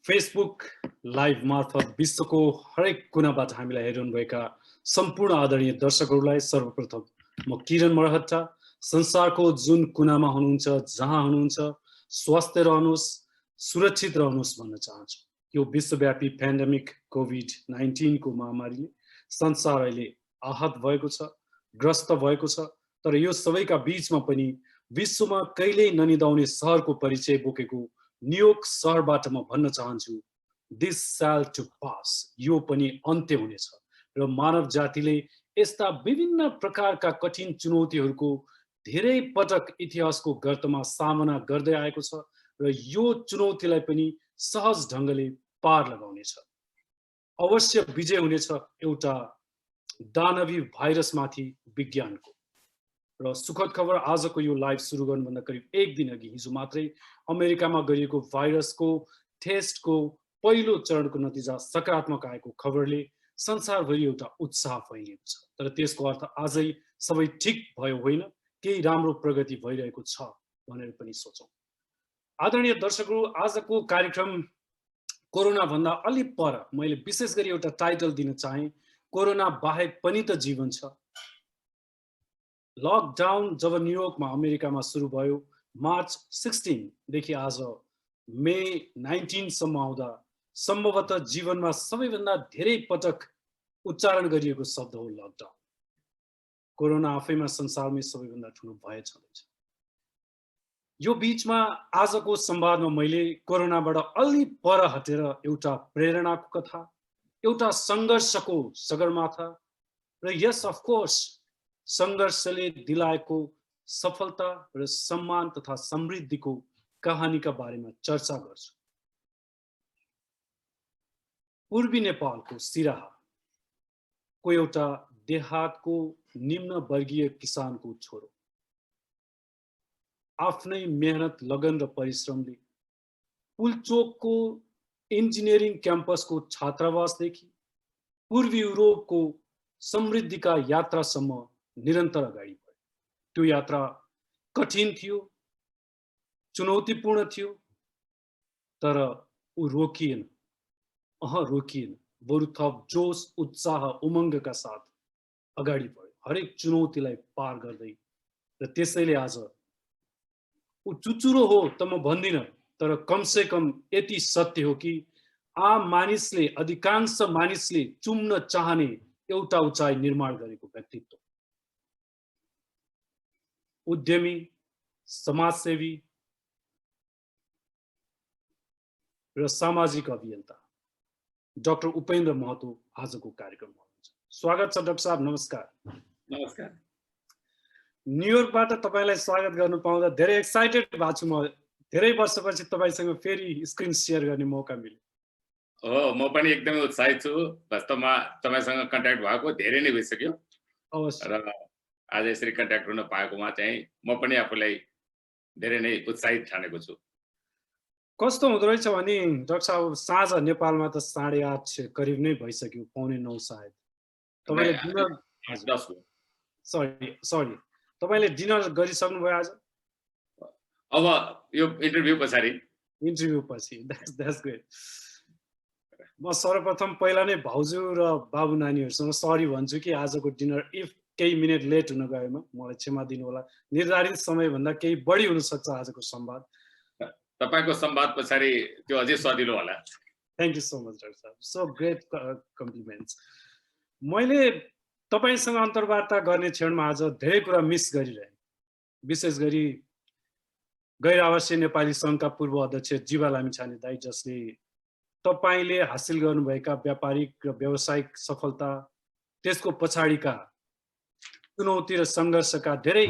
Facebook live मार्फत विश्वको हरेक कुनाबाट हामीलाई हेरिरहनुभएका सम्पूर्ण आदरणीय दर्शकहरूलाई सर्वप्रथम म किरण मरहट्टा संसारको जुन कुनामा हुनुहुन्छ जहाँ हुनुहुन्छ स्वस्थ रहनुहोस् सुरक्षित रहनुहोस् भन्न चाहन्छु। यो विश्वव्यापी पेन्डेमिक कोभिड-19 को महामारीले संसार अहिले आहत भएको छ, ग्रस्त भएको छ। तर यो सबैका बीचमा पनि विश्वमा कहिल्यै ननिदाउने सहरको परिचय बोकेको न्युयोर्क सहरबाट म भन्न चाहन्छु, दिस शैल टु पास, यो पनि अन्त्य हुनेछ र मानव जातिले यस्ता विभिन्न प्रकारका कठिन चुनौतीहरूको धेरै पटक इतिहासको गर्तमा सामना गर्दै आएको छ र यो चुनौतीलाई पनि सहज ढङ्गले पार लगाउनेछ। अवश्य विजय हुनेछ एउटा दानवी भाइरसमाथि विज्ञानको। र सुखद खबर, आजको यो लाइभ सुरु गर्नुभन्दा करिब एक दिन अघि हिजो मात्रै अमेरिकामा गरिएको भाइरसको टेस्टको पहिलो चरणको नतिजा सकारात्मक आएको खबरले संसारभरि एउटा उत्साह फैलिएको छ। तर त्यसको अर्थ आजै सबै ठिक भयो होइन, केही राम्रो प्रगति भइरहेको छ भनेर पनि सोचौँ। आदरणीय दर्शकहरू, आजको कार्यक्रम कोरोना भन्दा अलि पर मैले विशेष गरी एउटा टाइटल दिन चाहे, कोरोना बाहेक पनि त जीवन छ। लकडाउन जब न्युयोर्कमा अमेरिकामा सुरु भयो मार्च 16 देखि आज मे 19 सम्म आउँदा सम्भवतः जीवनमा सबैभन्दा धेरै पटक उच्चारण गरिएको शब्द हो लकडाउन। कोरोना आफैमा संसारमै सबैभन्दा ठुलो भय छँदैछ। यो बीचमा आजको संवादमा मैले कोरोनाबाट अलि पर हटेर एउटा प्रेरणाको कथा, एउटा सङ्घर्षको सगरमाथा र यस अफकोर्स सङ्घर्षले दिलाएको सफलता र सम्मान तथा समृद्धिको कहानीका बारेमा चर्चा गर्छु। पूर्वी नेपालको सिराहाको एउटा देहातको निम्न वर्गीय किसानको छोरो आफ्नै मेहनत, लगन र परिश्रमले पुलचोकको इन्जिनियरिङ क्याम्पसको छात्रावासदेखि पूर्वी युरोपको समृद्धिका यात्रासम्म निरन्तर अगाडि बढ्यो। त्यो यात्रा कठिन थियो, चुनौतीपूर्ण थियो, तर ऊ रोकिएन, रोकिएन, बरु थप जोश, उत्साह, उमङ्गका साथ अगाडि बढ्यो, हरेक चुनौतीलाई पार गर्दै। र त्यसैले आज ऊ चुचुरो हो त म भन्दिनँ, तर कमसे कम यति सत्य हो कि आम मानिसले, अधिकांश मानिसले चुम्न चाहने एउटा उचाइ निर्माण गरेको व्यक्तित्व, उद्यमी, समाजसेवी र सामाजिक अभियन्ता डाक्टर उपेन्द्र महतो आजको कार्यक्रममा हुनुहुन्छ। स्वागत छ डाक्टर साहब, नमस्कार। नमस्कार। न्युयोर्कबाट तपाईलाई स्वागत गर्न पाउँदा धेरै एक्साइटेड भएको छु। म धेरै वर्षपछि तपाईसँग फेरि स्क्रिन सेयर गर्ने मौका मिल्यो। हो, म पनि एकदमै उत्साहित छु। वास्तवमा तपाईसँग कन्ट्याक्ट भएको धेरै नै भइसक्यो। अवश्य। र आज यसरी कन्ट्याक्ट हुन पाएकोमा चाहिँ म पनि आफूलाई धेरै नै उत्साहित ठानेको छु। कस्तो हुँदो रहेछ भने डाक्टर साहब, साँझ नेपालमा त 8:30 करिब नै भइसक्यो, 8:45 सायद। तपाईले डिनर, 10 हो। सरी, तपाईले डिनर गरिसक्नु भयो आज? अब यो इन्टरभ्यु पछाडि। इन्टरभ्यु पछि, द्याट्स ग्रेट। म सर्वप्रथम पहिला नै भाउजू र बाबु नानीहरूसँग सरी भन्छु कि आजको डिनर इफ केही मिनेट लेट हुन गएमा मलाई क्षमा दिनु होला। निर्धारित समयभन्दा केही बढी हुन सक्छ आजको संवाद। तपाईको संवाद पछाडि त्यो अझै सजिलो होला। Thank you so much doctor साहब, सो ग्रेट कम्प्लिमेन्ट्स। मैले तपाईसँग अन्तर्वार्ता गर्ने क्षणमा आज धेरै कुरा मिस गरिरहेँ। विशेष गरी गैर आवासीय नेपाली सङ्घका पूर्व अध्यक्ष जीवा लामिछाने दाइ, जसले तपाईले हासिल गर्नुभएका व्यापारिक र व्यावसायिक सफलता, त्यसको पछाडिका चुनौती र सङ्घर्षका धेरै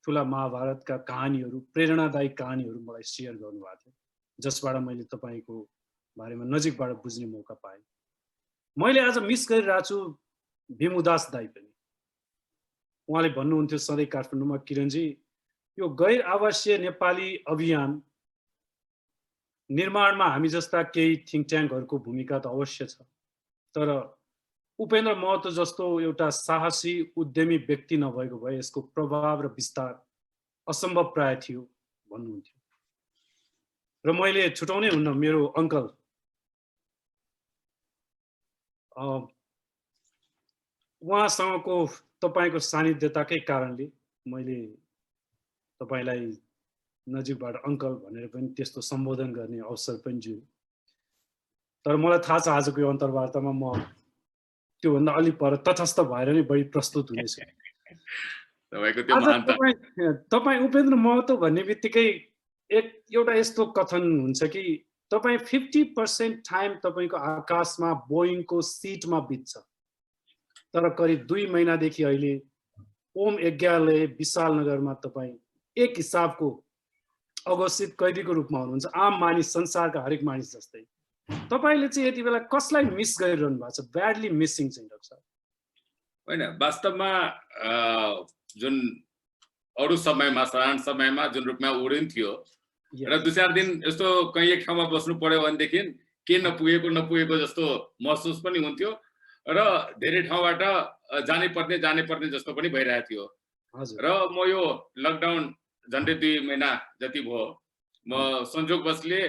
ठुला महाभारतका कहानीहरू, प्रेरणादायी कहानीहरू मलाई सेयर गर्नुभएको थियो, जसबाट मैले तपाईको बारेमा नजिकबाट बुझ्ने मौका पाएँ। मैले आज मिस गरिरहेको छु भीम उदास दाइ पनि। उहाँले भन्नुहुन्थ्यो सधैँ काठमाडौँमा, किरणजी यो गैर आवासीय नेपाली अभियान निर्माणमा हामी जस्ता केही थिङ्क ट्याङ्कहरूको भूमिका त अवश्य छ, तर उपेन्द्र महतो जस्तो एउटा साहसी उद्यमी व्यक्ति नभएको भए यसको प्रभाव र विस्तार असम्भव प्राय थियो भन्नुहुन्थ्यो। र मैले छुटाउनै हुन्न, मेरो अङ्कल उहाँसँगको तपाईँको सानिध्यताकै कारणले मैले तपाईँलाई नजिकबाट अङ्कल भनेर पनि त्यस्तो सम्बोधन गर्ने अवसर पनि जुन। तर मलाई थाहा छ आजको यो अन्तर्वार्तामा म त्योभन्दा अलिक पर तटस्थ भएर नै बढी प्रस्तुत हुनेछु। तपाईँको त्यो आज महानता तपाईँ उपेन्द्र महतो भन्ने बित्तिकै एउटा यस्तो कथन हुन्छ कि तपाईँ 50% टाइम तपाईँको आकाशमा बोइङको सिटमा बित्छ, तर करिब 2 महिनादेखि अहिले ओम यज्ञालय विशालनगरमा तपाईँ एक हिसाबको अघोषित कैदीको रूपमा हुनुहुन्छ, आम मानिस, संसारका हरेक मानिस जस्तै। तपाईले चाहिँ यति बेला कसलाई मिस गरिरहनु भएको छ? ब्याडली मिसिङ चाहिँ डाक्टर साहब। होइन, वास्तवमा जुन अरू समयमा साधारण समयमा जुन रूपमा उडिन्थ्यो र 2-4 दिन यस्तो कहीँ एक ठाउँमा बस्नु पर्यो भनेदेखि के नपुगेको जस्तो महसुस पनि हुन्थ्यो र धेरै ठाउँबाट जानै पर्ने जस्तो पनि भइरहेको थियो। र म यो लकडाउन झन्डै 2 महिना जति भयो, म संजोगवशले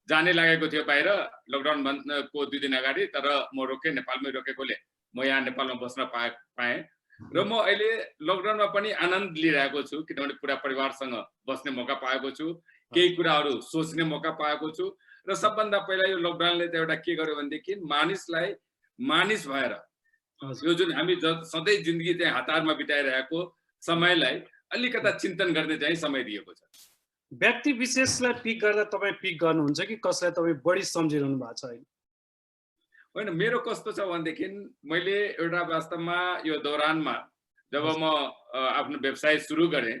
जाने लागेको थियो बाहिर लकडाउन को 2 दिन अगाडि, तर म नेपालमै रोकेकोले म यहाँ नेपालमा बस्न पाएँ र म अहिले लकडाउनमा पनि आनन्द लिइरहेको छु, किनभने पुरा परिवारसँग बस्ने मौका पाएको छु, केही कुराहरू सोच्ने मौका पाएको छु र सबभन्दा पहिला यो लकडाउनले त एउटा के गर्यो भनेदेखि मानिसलाई मानिस भएर यो जुन हामी सधैँ जिन्दगी चाहिँ हतारमा बिताइरहेको समयलाई अलिकता चिन्तन गर्ने चाहिँ समय दिएको छ। व्यक्ति विशेषलाई पिक गर्दा तपाईँ पिक गर्नुहुन्छ कि कसलाई तपाईँ बढी सम्झिरहनु भएको छ अहिले? होइन, मेरो कस्तो छ भनेदेखि मैले एउटा वास्तवमा यो दौरानमा जब म आफ्नो व्यवसाय सुरु गरेँ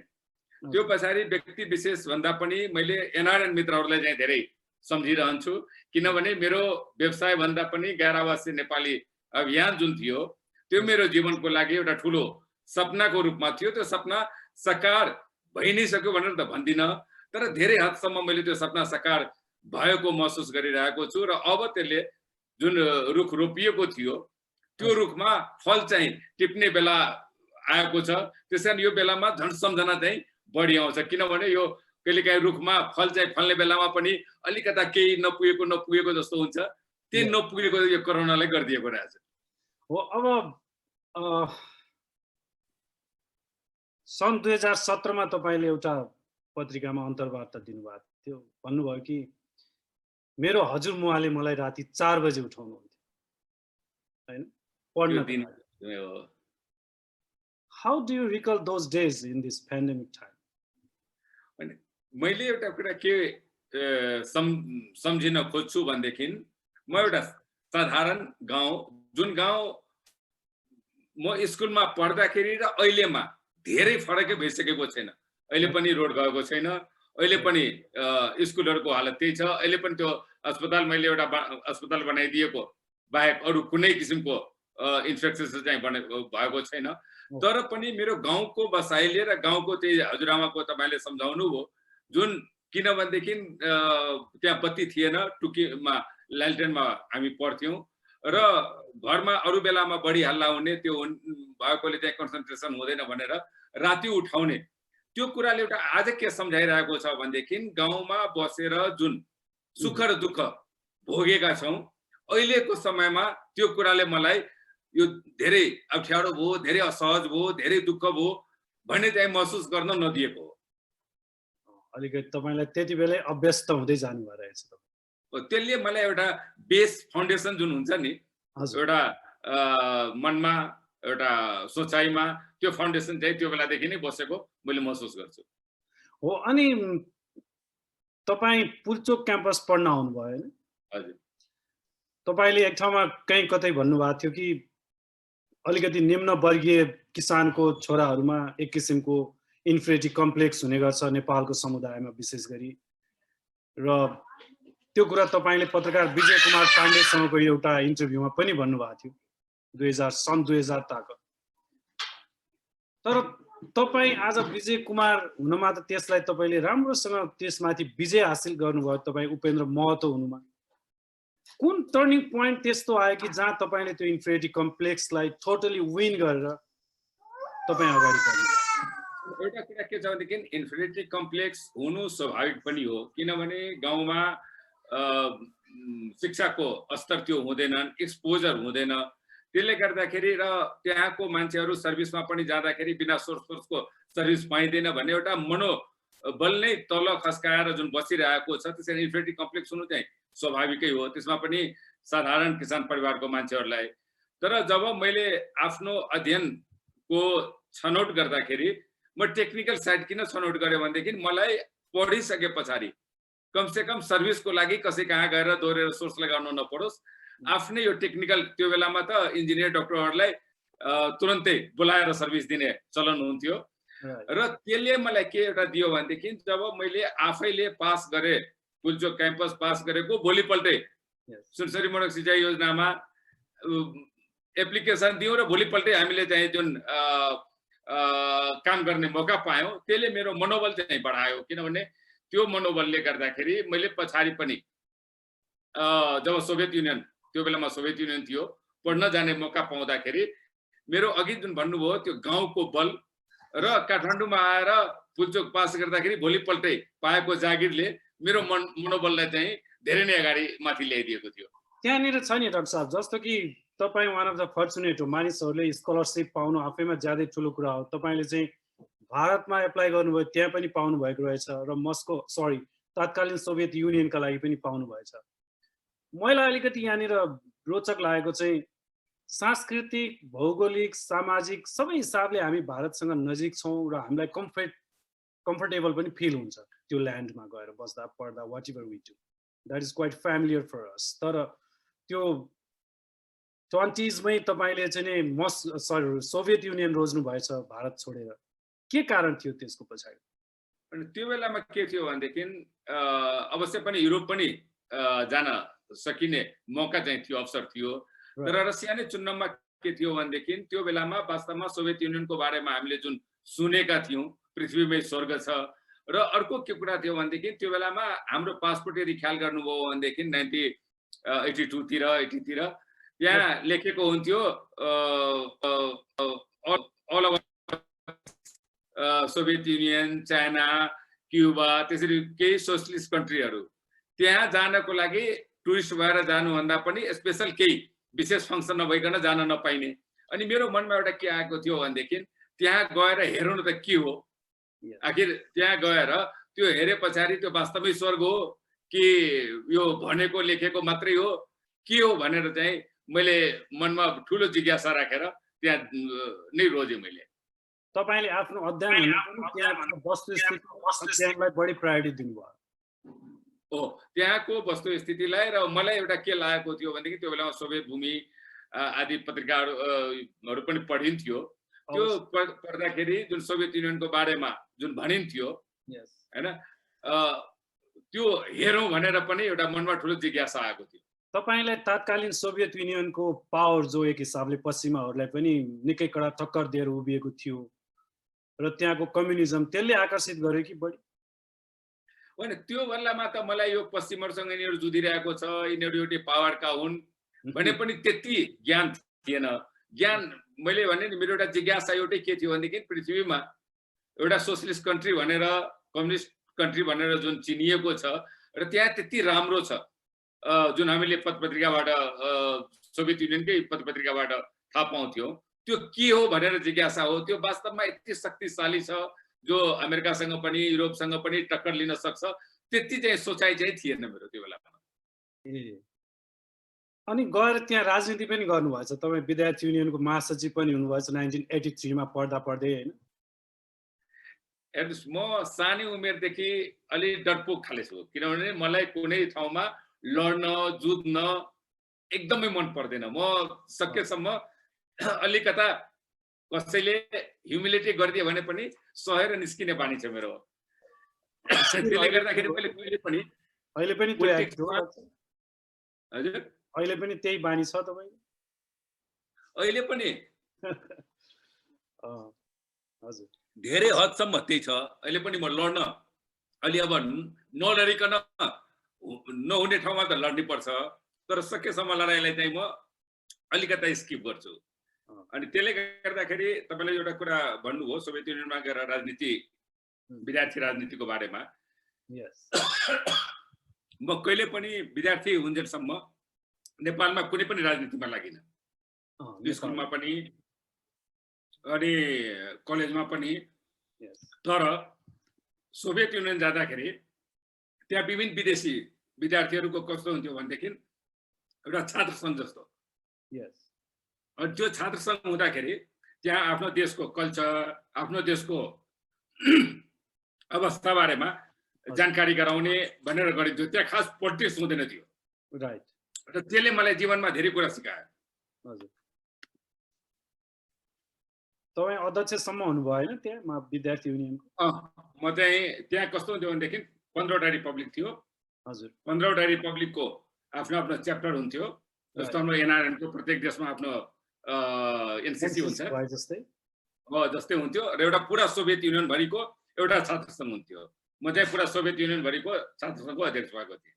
त्यो पछाडि व्यक्ति विशेष भन्दा पनि मैले एनआरएन मित्रहरूलाई चाहिँ धेरै सम्झिरहन्छु, किनभने मेरो व्यवसाय भन्दा पनि गैर आवासीय नेपाली अभियान जुन थियो त्यो मेरो जीवनको लागि एउटा ठुलो सपनाको रूपमा थियो। त्यो सपना साकार भइ नै सक्यो भनेर त भन्दिनँ, तर धेरै हदसम्म मैले त्यो सपना साकार भएको महसुस गरिरहेको छु र अब त्यसले जुन रुख रोपिएको थियो त्यो रुखमा फल चाहिँ टिप्ने बेला आएको छ। त्यसैले यो बेलामा झन् सम्झना चाहिँ बढी आउँछ, किनभने यो कहिलेकाहीँ रुखमा फल चाहिँ फल्ने बेलामा पनि अलिकता केही नपुगेको जस्तो हुन्छ। त्यही नपुगेको यो कोरोनाले गरिदिएको रहेछ। हो, अब सन् 2017मा तपाईँले एउटा पत्रिकामा अन्तर्वार्ता दिनुभएको थियो, भन्नुभयो कि मेरो हजुरमुवाले मलाई राति 4 बजे उठाउनुहुन्थ्यो हैन पढ्न। How do you recall those days in this pandemic time? मैले एउटा कुरा के सम्झिन खोज्छु भनेदेखि म एउटा साधारण गाउँ, जुन गाउँ म स्कुलमा पढ्दाखेरि र अहिलेमा धेरै फरकै भइसकेको छैन। अहिले पनि रोड गएको छैन, अहिले पनि स्कुलहरुको हालत त्यही छ, अहिले पनि त्यो अस्पताल मैले एउटा अस्पताल बनाइदिएको बाहेक अरू कुनै किसिमको इन्फ्रास्ट्रक्चर चाहिँ भएको छैन। तर पनि मेरो गाउँको बसाइले र गाउँको त्यही हजुरआमाको तपाईले सम्झाउनु भयो जुन, किनभनेदेखि त्यहाँ बत्ती थिएन, टुकीमा ल्यालटेनमा हामी पढ्थ्यौं र घरमा अरू बेलामा बढी हल्ला हुने, त्यो भएकोले चाहिँ कन्सन्ट्रेसन हुँदैन भनेर राति उठाउने, त्यो कुराले एउटा आज के सम्झाइरहेको छ भनेदेखि गाउँमा बसेर जुन सुख र दुःख भोगेका छौं, अहिलेको समयमा त्यो कुराले मलाई यो धेरै अप्ठ्यारो भयो, धेरै असहज भयो, धेरै दुःख भयो भन्ने चाहिँ महसुस गर्न नदिएको हो। अलिकति तपाईलाई त्यति बेलै अभ्यस्त हुँदै जानु भएर रहेछ। त्यसले मलाई एउटा बेस फाउन्डेसन जुन हुन्छ नि, एउटा मनमा एउटा सोचाइमा त्यो फाउन्डेसन चाहिँ त्यो बेलादेखि नै बसेको मैले महसुस गर्छु। हो, अनि तपाई पुल्चोक क्याम्पस पढ्न आउनुभयो हैन? हजुर। तपाईले एक ठाउँमा कहीँ कतै भन्नुभएको थियो कि अलिकति निम्न वर्गीय किसानको छोराहरूमा एक किसिमको इन्फेरिटी कम्प्लेक्स हुने गर्छ नेपालको समुदायमा विशेष गरी, र त्यो कुरा तपाईले पत्रकार विजय कुमार पाण्डेसँगको एउटा इन्टरभ्यूमा पनि भन्नुभएको थियो सन् 2000 ताक। तर तपाई आज विजय कुमार हुनमा त त्यसलाई तपाईले राम्रोसँग त्यसमाथि विजय हासिल गर्नुभयो, तपाई उपेन्द्र महतो हुनुमा कुन टर्निङ पोइन्ट त्यस्तो आयो कि जहाँ तपाईले त्यो इन्फेरिटी कम्प्लेक्सलाई टोटली विन गरेर तपाई अगाडि बढ्नु? एउटा कुरा के छ भनेदेखि इन्फेरिटी कम्प्लेक्स हुनु स्वाभाविक पनि हो, किनभने गाउँमा शिक्षाको स्तर त्यो हुँदैनन्, एक्सपोजर हुँदैन। त्यसले गर्दाखेरि र त्यहाँको मान्छेहरू सर्भिसमा पनि जाँदाखेरि बिना सोर्सको सर्भिस पाइँदैन भन्ने एउटा मनोबल नै तल खस्काएर जुन बसिरहेको छ, त्यसरी इन्फेरिटी कम्प्लेक्स हुनु चाहिँ स्वाभाविकै हो, त्यसमा पनि साधारण किसान परिवारको मान्छेहरूलाई। तर जब मैले आफ्नो अध्ययनको छनौट गर्दाखेरि म टेक्निकल साइड किन छनौट गरेँ भनेदेखि मलाई पढिसके पछाडि कमसेकम सर्भिसको लागि कसै कहाँ गएर दोहोरेर सोर्स लगाउनु नपरोस्, आफ्नै यो टेक्निकल, त्यो बेलामा त इन्जिनियर डक्टरहरूलाई तुरन्तै बोलाएर सर्भिस दिने चलन हुन्थ्यो। र त्यसले मलाई के एउटा दियो भनेदेखि जब मैले आफैले पास गरेँ, पुल्चोक क्याम्पस पास गरेको भोलिपल्टै सुनसरी मोडक सिँचाइ योजनामा एप्लिकेसन दियौँ र भोलिपल्टै हामीले चाहिँ जुन काम गर्ने मौका पायौँ, त्यसले मेरो मनोबल चाहिँ बढायो। किनभने त्यो मनोबलले गर्दाखेरि मैले पछाडि पनि जब सोभियत युनियन, त्यो बेलामा सोभियत युनियन थियो, पढ्न जाने मौका पाउँदाखेरि मेरो अघि जुन भन्नुभयो त्यो गाउँको बल र काठमाडौँमा आएर पुल्चोक पास गर्दाखेरि भोलिपल्टै पाएको जागिरले मेरो मनोबललाई चाहिँ धेरै नै अगाडि माथि ल्याइदिएको थियो। त्यहाँनिर छ नि डाक्टर साहब, जस्तो कि तपाईँ वान अफ द फर्चुनेट हो, मानिसहरूले स्कलरसिप पाउनु आफैमा ज्यादै ठुलो कुरा हो। तपाईँले चाहिँ भारतमा एप्लाई गर्नुभयो, त्यहाँ पनि पाउनु भएको रहेछ र तत्कालीन सोभियत युनियनका लागि पनि पाउनु भएछ। मलाई अलिकति यहाँनिर रोचक लागेको चाहिँ सांस्कृतिक, भौगोलिक, सामाजिक सबै हिसाबले हामी भारतसँग नजिक छौँ र हामीलाई कम्फर्टेबल पनि फिल हुन्छ त्यो ल्यान्डमा गएर बस्दा पढ्दा, whatever we do, that is quite familiar for us. तर त्यो 20s मै तपाईँले चाहिँ सोभियत युनियन रोज्नु भएछ भारत छोडेर, के कारण थियो त्यसको पछाडि? अनि त्यो बेलामा के थियो भनेदेखि अवश्य पनि युरोप पनि जान सकिने मौका चाहिँ थियो, अवसर थियो। तर रसिया नै चुन्नमा के थियो भनेदेखि त्यो बेलामा वास्तवमा सोभियत युनियनको बारेमा हामीले जुन सुनेका थियौँ, पृथ्वीमै स्वर्ग छ, र अर्को के कुरा थियो भनेदेखि त्यो बेलामा हाम्रो पासपोर्ट यदि ख्याल गर्नुभयो भनेदेखि 1982 तिर 80 तिर त्यहाँ लेखेको हुन्थ्यो all over Soviet Union, China, Cuba, त्यसरी केही सोशलिस्ट कन्ट्रीहरू, त्यहाँ जानको लागि टुरिस्ट भएर जानुभन्दा पनि स्पेसल केही विशेष फङ्सन नभइकन जान नपाइने। अनि मेरो मनमा एउटा के आएको थियो भनेदेखि त्यहाँ गएर हेर्नु त के हो, आखिर त्यहाँ गएर त्यो हेरे पछाडि त्यो वास्तवमै स्वर्ग हो कि यो भनेको लेखेको मात्रै हो के हो भनेर चाहिँ मैले मनमा ठुलो जिज्ञासा राखेर त्यहाँ नै रोजेँ मैले। तपाईले आफ्नो अध्ययनमा वस्तुस्थितिलाई बढी प्रायोरिटी दिनुभयो? हो, त्यहाँको वस्तुस्थितिलाई। र मलाई एउटा के लागेको थियो भनेदेखि त्यो बेलामा सोभियत भूमि आदि पत्रिकाहरू पनि पढिन्थ्यो, त्यो पढ्दाखेरि जुन सोभियत युनियनको बारेमा जुन भनिन्थ्यो हैन, त्यो हेरौँ भनेर पनि एउटा मनमा ठुलो जिज्ञासा आएको थियो। तपाईलाई तत्कालीन सोभियत युनियनको पावर जो एक हिसाबले पश्चिमाहरूलाई पनि निकै कडा टक्कर दिएर उभिएको थियो र त्यहाँको कम्युनिजम, त्यसले आकर्षित गर्यो कि बढी? होइन, त्यो बेलामा त मलाई यो पश्चिमहरूसँग यिनीहरू जुधिरहेको छ, यिनीहरू एउटै पावरका हुन् भने पनि त्यति ज्ञान थिएन। ज्ञान मैले भने नि, मेरो एउटा जिज्ञासा एउटै के थियो भनेदेखि पृथ्वीमा एउटा सोशलिस्ट कन्ट्री भनेर, कम्युनिस्ट कन्ट्री भनेर जुन चिनिएको छ र त्यहाँ त्यति राम्रो छ, जुन हामीले पत्रपत्रिकाबाट, सोभियत युनियनकै पत्रपत्रिकाबाट थाहा पाउँथ्यौँ, त्यो के हो भनेर जिज्ञासा हो। त्यो वास्तवमा यति शक्तिशाली छ जो अमेरिकासँग पनि युरोपसँग पनि टक्कर लिन सक्छ, त्यति चाहिँ सोचाइ चाहिँ थिएन मेरो त्यो बेलामा। अनि गएर त्यहाँ राजनीति पनि गर्नुभएछ, तपाईँ विद्यार्थी युनियनको महासचिव पनि हुनुभएछ 1983 मा पढ्दा पढ्दै, होइन? हेर्नुहोस्, म सानै उमेरदेखि अलि डरपोक खाले छु, किनभने मलाई कुनै ठाउँमा लड्न जुझ्न एकदमै मन पर्दैन। म सकेसम्म अलिकता कसैले ह्युमिलिटी गरिदियो भने पनि सहेर निस्किने बानी छ मेरो। त्यसले गर्दाखेरि मैले अहिले पनि त्यही बानी छ तपाईको? अहिले पनि हजुर, धेरै हदसम्म त्यही छ। अहिले पनि म लड्न, अलि अब नलडिकन नहुने ठाउँमा त लड्नै पर्छ, तर सकेसम्म लडाइँलाई चाहिँ म अलिकता स्किप गर्छु। अनि त्यसले गर्दाखेरि तपाईँले एउटा कुरा भन्नुभयो सोभियत युनियनमा गएर राजनीति, विद्यार्थी राजनीतिको बारेमा। म कहिले पनि विद्यार्थी हुन्जेलसम्म नेपालमा कुनै पनि राजनीतिमा लागिन। स्कुलमा पनि अनि कलेजमा पनि। तर सोभियत युनियन जाँदाखेरि त्यहाँ विभिन्न विदेशी विद्यार्थीहरूको कस्तो हुन्थ्यो भनेदेखि एउटा छात्र सङ्घ जस्तो। अनि त्यो छात्र सङ्घ हुँदाखेरि त्यहाँ आफ्नो देशको कल्चर, आफ्नो देशको अवस्था बारेमा जानकारी गराउने भनेर गरिन्थ्यो। त्यहाँ खास पोलिटिक्स हुँदैन थियो। राइट। र त्यसले मलाई जीवनमा धेरै कुरा सिकायो। हजुर। तपाईँ अध्यक्षसम्म हुनुभयो होइन त्यहाँ विद्यार्थी युनियनको? म चाहिँ त्यहाँ कस्तो हुन्थ्यो भनेदेखि 15वटा रिपब्लिक थियो। हजुर। 15वटा रिपब्लिकको आफ्नो आफ्नो च्याप्टर हुन्थ्यो। जस्तो हाम्रो एनआरएनको प्रत्येक देशमा आफ्नो एनसिसी हुन्छ जस्तै हुन्थ्यो। र एउटा पुरा सोभियत युनियन भरिको एउटा छात्र सङ्घ हुन्थ्यो। म चाहिँ पुरा सोभियत युनियन भरिको छात्र सङ्घको अध्यक्ष भएको थिएँ।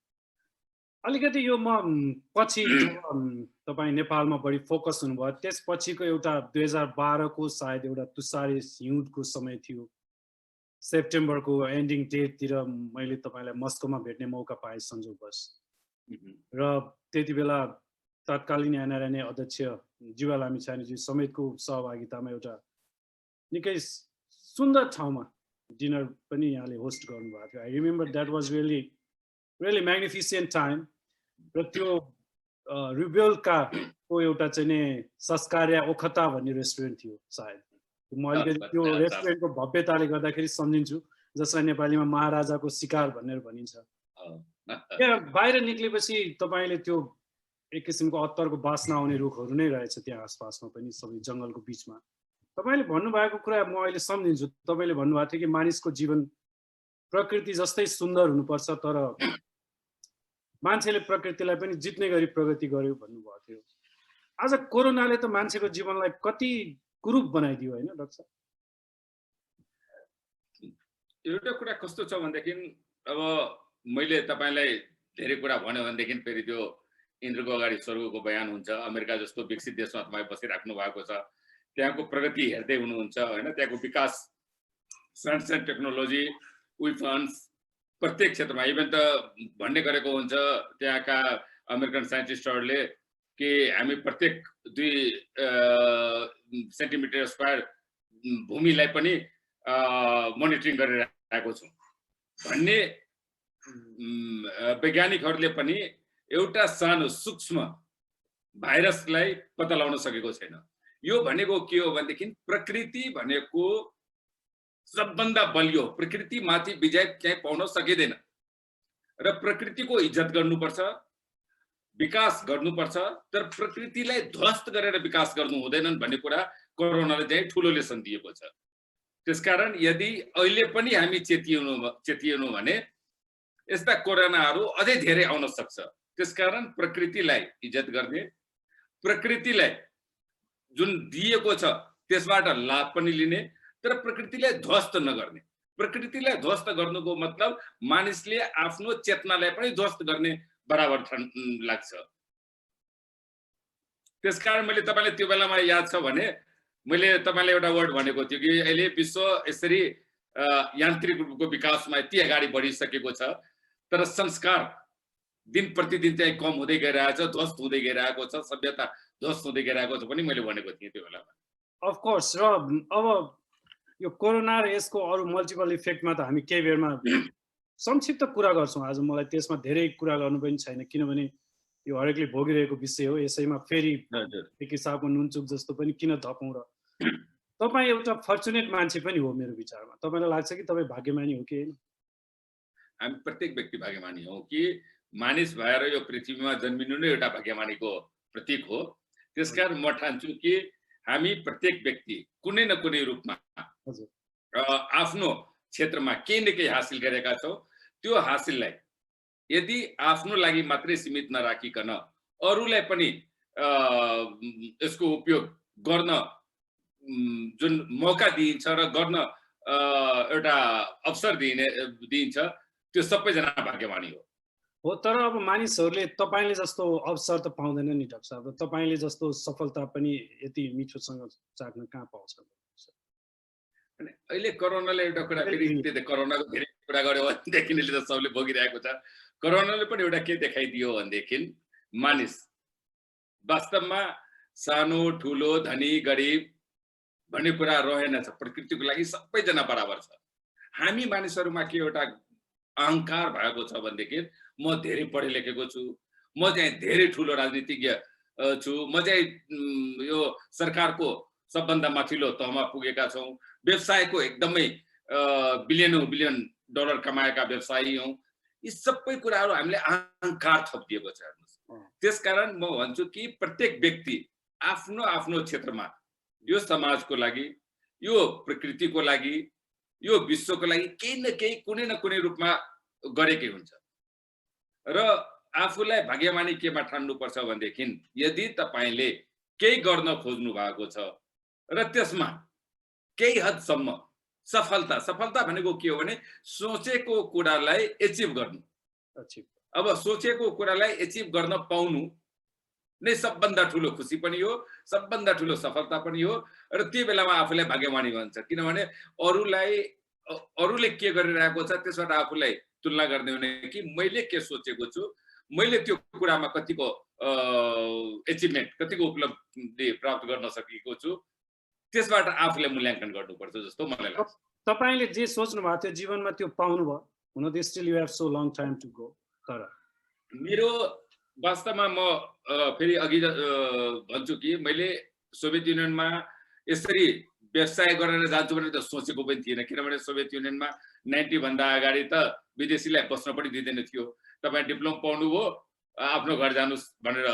अलिकति यो म पछि तपाईँ नेपालमा बढी फोकस हुनुभयो त्यसपछिको एउटा 2012 को सायद एउटा तुषारे हिउँदको समय थियो। सेप्टेम्बरको एन्डिङ डेटतिर मैले तपाईँलाई मस्कोमा भेट्ने मौका पाएँ संयोगवश। र त्यति बेला तत्कालीन एनआरएनए अध्यक्ष जीवा लामिछानेजी समेतको सहभागितामा एउटा निकै सुन्दर ठाउँमा डिनर पनि यहाँले होस्ट गर्नुभएको थियो। I remember that was really magnificent time. र त्यो रिबेलकाको एउटा चाहिँ नि संस्कार्या ओखता भन्ने रेस्टुरेन्ट थियो सायद। म अलिकति त्यो रेस्टुरेन्टको भव्यताले गर्दाखेरि सम्झिन्छु, जसलाई नेपालीमा महाराजाको शिकार भनेर भनिन्छ। त्यहाँ बाहिर निक्लेपछि तपाईँले त्यो एक किसिमको अत्तरको बास्ना आउने रुखहरू नै रहेछ त्यहाँ आसपासमा पनि, सबै जङ्गलको बिचमा। तपाईँले भन्नुभएको कुरा म अहिले सम्झिन्छु। तपाईँले भन्नुभएको थियो कि मानिसको जीवन प्रकृति जस्तै सुन्दर हुनुपर्छ, तर मान्छेले प्रकृतिलाई पनि जित्ने गरी प्रगति गर्यो भन्नुभएको थियो। आज कोरोनाले त मान्छेको जीवनलाई कति कुरूप बनाइदियो होइन डाक्टर साहब? एउटा कुरा कस्तो छ भनेदेखि अब मैले तपाईँलाई धेरै कुरा भन्यो भनेदेखि फेरि त्यो इन्द्रको अगाडि स्वर्गको बयान हुन्छ। अमेरिका जस्तो विकसित देशमा तपाईँ बसिराख्नु भएको छ, त्यहाँको प्रगति हेर्दै हुनुहुन्छ होइन। त्यहाँको विकास, साइन्स एन्ड टेक्नोलोजी, वेपन्स, प्रत्येक क्षेत्रमा इभन त भन्ने गरेको हुन्छ त्यहाँका अमेरिकन साइन्टिस्टहरूले कि हामी प्रत्येक 2 सेन्टिमिटर स्क्वायर भूमिलाई पनि मोनिटरिङ गरिरहेको छौँ भन्ने वैज्ञानिकहरूले पनि एउटा सानो सूक्ष्म भाइरसलाई पत्ता लगाउन सकेको छैन। यो भनेको के हो भनेदेखि प्रकृति भनेको सबभन्दा बलियो, प्रकृति माथि विजय चाहिँ पाउन सकिँदैन। र प्रकृतिको इज्जत गर्नुपर्छ, विकास गर्नुपर्छ, तर प्रकृतिलाई ध्वस्त गरेर विकास गर्नु हुँदैनन् भन्ने कुरा कोरोनाले चाहिँ ठुलो लेसन दिएको छ। त्यसकारण यदि अहिले पनि हामी चेतिएनौँ भने यस्ता कोरोनाहरू अझै धेरै आउन सक्छ। त्यसकारण प्रकृतिलाई इज्जत गर्ने, प्रकृतिलाई जुन दिएको छ त्यसबाट लाभ पनि लिने, तर प्रकृतिलाई ध्वस्त नगर्ने। प्रकृतिलाई ध्वस्त गर्नुको मतलब मानिसले आफ्नो चेतनालाई पनि ध्वस्त गर्ने बराबर लाग्छ। त्यसकारण मैले तपाईँलाई त्यो बेलामा याद छ भने मैले तपाईँलाई एउटा वर्ड भनेको थियो कि अहिले विश्व यसरी यान्त्रिक रूपको विकासमा यति अगाडि बढिसकेको छ, तर संस्कार दिन प्रतिदिन चाहिँ कम हुँदै गइरहेको छ, ध्वस्त हुँदै गइरहेको छ, सभ्यता ध्वस्त हुँदै गइरहेको छ पनि मैले भनेको थिएँ त्यो बेलामा। अफकोर्स। र अब यो कोरोना र यसको अरू मल्टिपल इफेक्टमा त हामी केही बेरमा संक्षिप्त कुरा गर्छौँ। आज मलाई त्यसमा धेरै कुरा गर्नु पनि छैन, किनभने यो हरेकले भोगिरहेको विषय हो। यसैमा फेरि एक हिसाबको नुनचुक जस्तो पनि किन थपौँ। र तपाईँ एउटा फर्चुनेट मान्छे पनि हो मेरो विचारमा। तपाईँलाई लाग्छ कि तपाईँ भाग्यमानी हो कि होइन? हामी प्रत्येक व्यक्ति भाग्यमानी हौ कि मानिस भएर यो पृथ्वीमा जन्मिनु नै एउटा भाग्यमानीको प्रतीक हो। त्यसकारण म ठान्छु कि हामी प्रत्येक व्यक्ति कुनै न कुनै रूपमा आफ्नो क्षेत्रमा केही न केही हासिल गरेका छौँ। त्यो हासिललाई यदि आफ्नो लागि मात्रै सीमित नराखिकन अरूलाई पनि यसको उपयोग गर्न जुन मौका दिइन्छ र गर्न एउटा अवसर दिइन्छ, त्यो सबैजना भाग्यमानी हो। तर अब मानिसहरूले तपाईँले जस्तो अवसर त पाउँदैन नि डाक्टर साहब। तपाईँले जस्तो सफलता पनि यति मिठोसँग चाख्न कहाँ पाउँछ? अनि अहिले कोरोनाले एउटा कुरा फेरि कोरोनाको धेरै कुरा गर्यो भनेदेखि त सबले भोगिरहेको छ। कोरोनाले पनि एउटा के देखाइदियो भनेदेखि मानिस वास्तवमा सानो ठुलो धनी गरिब भन्ने कुरा रहेनछ। प्रकृतिको लागि सबैजना बराबर छ। हामी मानिसहरूमा के एउटा अहंकार भएको छ भनेदेखि म धेरै पढे लेखेको छु, म चाहिँ धेरै ठुलो राजनीतिज्ञ छु, म चाहिँ यो सरकारको सबभन्दा माथिल्लो तहमा पुगेका छौँ, व्यवसायको एकदमै बिलियन डलर कमाएका व्यवसायी हौँ। यी सबै कुराहरू हामीले अहंकार थपिदिएको छ। त्यसकारण म भन्छु कि प्रत्येक व्यक्ति आफ्नो आफ्नो क्षेत्रमा यो समाजको लागि, यो प्रकृतिको लागि, यो विश्वको लागि केही न केही कुनै न कुनै रूपमा गरेकै हुन्छ। र आफूलाई भाग्यमानी केमा ठान्नुपर्छ भनेदेखि यदि तपाईले केही गर्न खोज्नु भएको छ र त्यसमा केही हदसम्म सफलता भनेको के हो भने सोचेको कुरालाई एचिभ गर्नु। अब सोचेको कुरालाई एचिभ गर्न पाउनु नै सबभन्दा ठुलो खुसी पनि हो, सबभन्दा ठुलो सफलता पनि हो। र त्यो बेलामा आफूलाई भाग्यमानी भन्छ, किनभने अरूले के गरिरहेको छ त्यसबाट आफूलाई तुलना गर्ने हो कि मैले के सोचेको छु, मैले त्यो कुरामा कतिको एचिभमेन्ट, कतिको उपलब्धि प्राप्त गर्न सकेको छु, त्यसबाट आफूलाई मूल्याङ्कन गर्नुपर्छ जस्तो मलाई लाग्छ। तपाईले जे सोच्नु भएको थियो जीवनमा त्यो पाउनु भयो? हुन त still you have so long time to go. तर मेरो वास्तवमा म फेरि अघि भन्छु कि मैले सोभियत युनियनमा यसरी व्यवसाय गरेर जान्छु भनेर त सोचेको पनि थिएन, किनभने सोभियत युनियनमा 90 भन्दा अगाडि त विदेशीलाई बस्न पनि दिँदैन थियो। तपाईँ डिप्लोमा पाउनुभयो आफ्नो घर जानुस् भनेर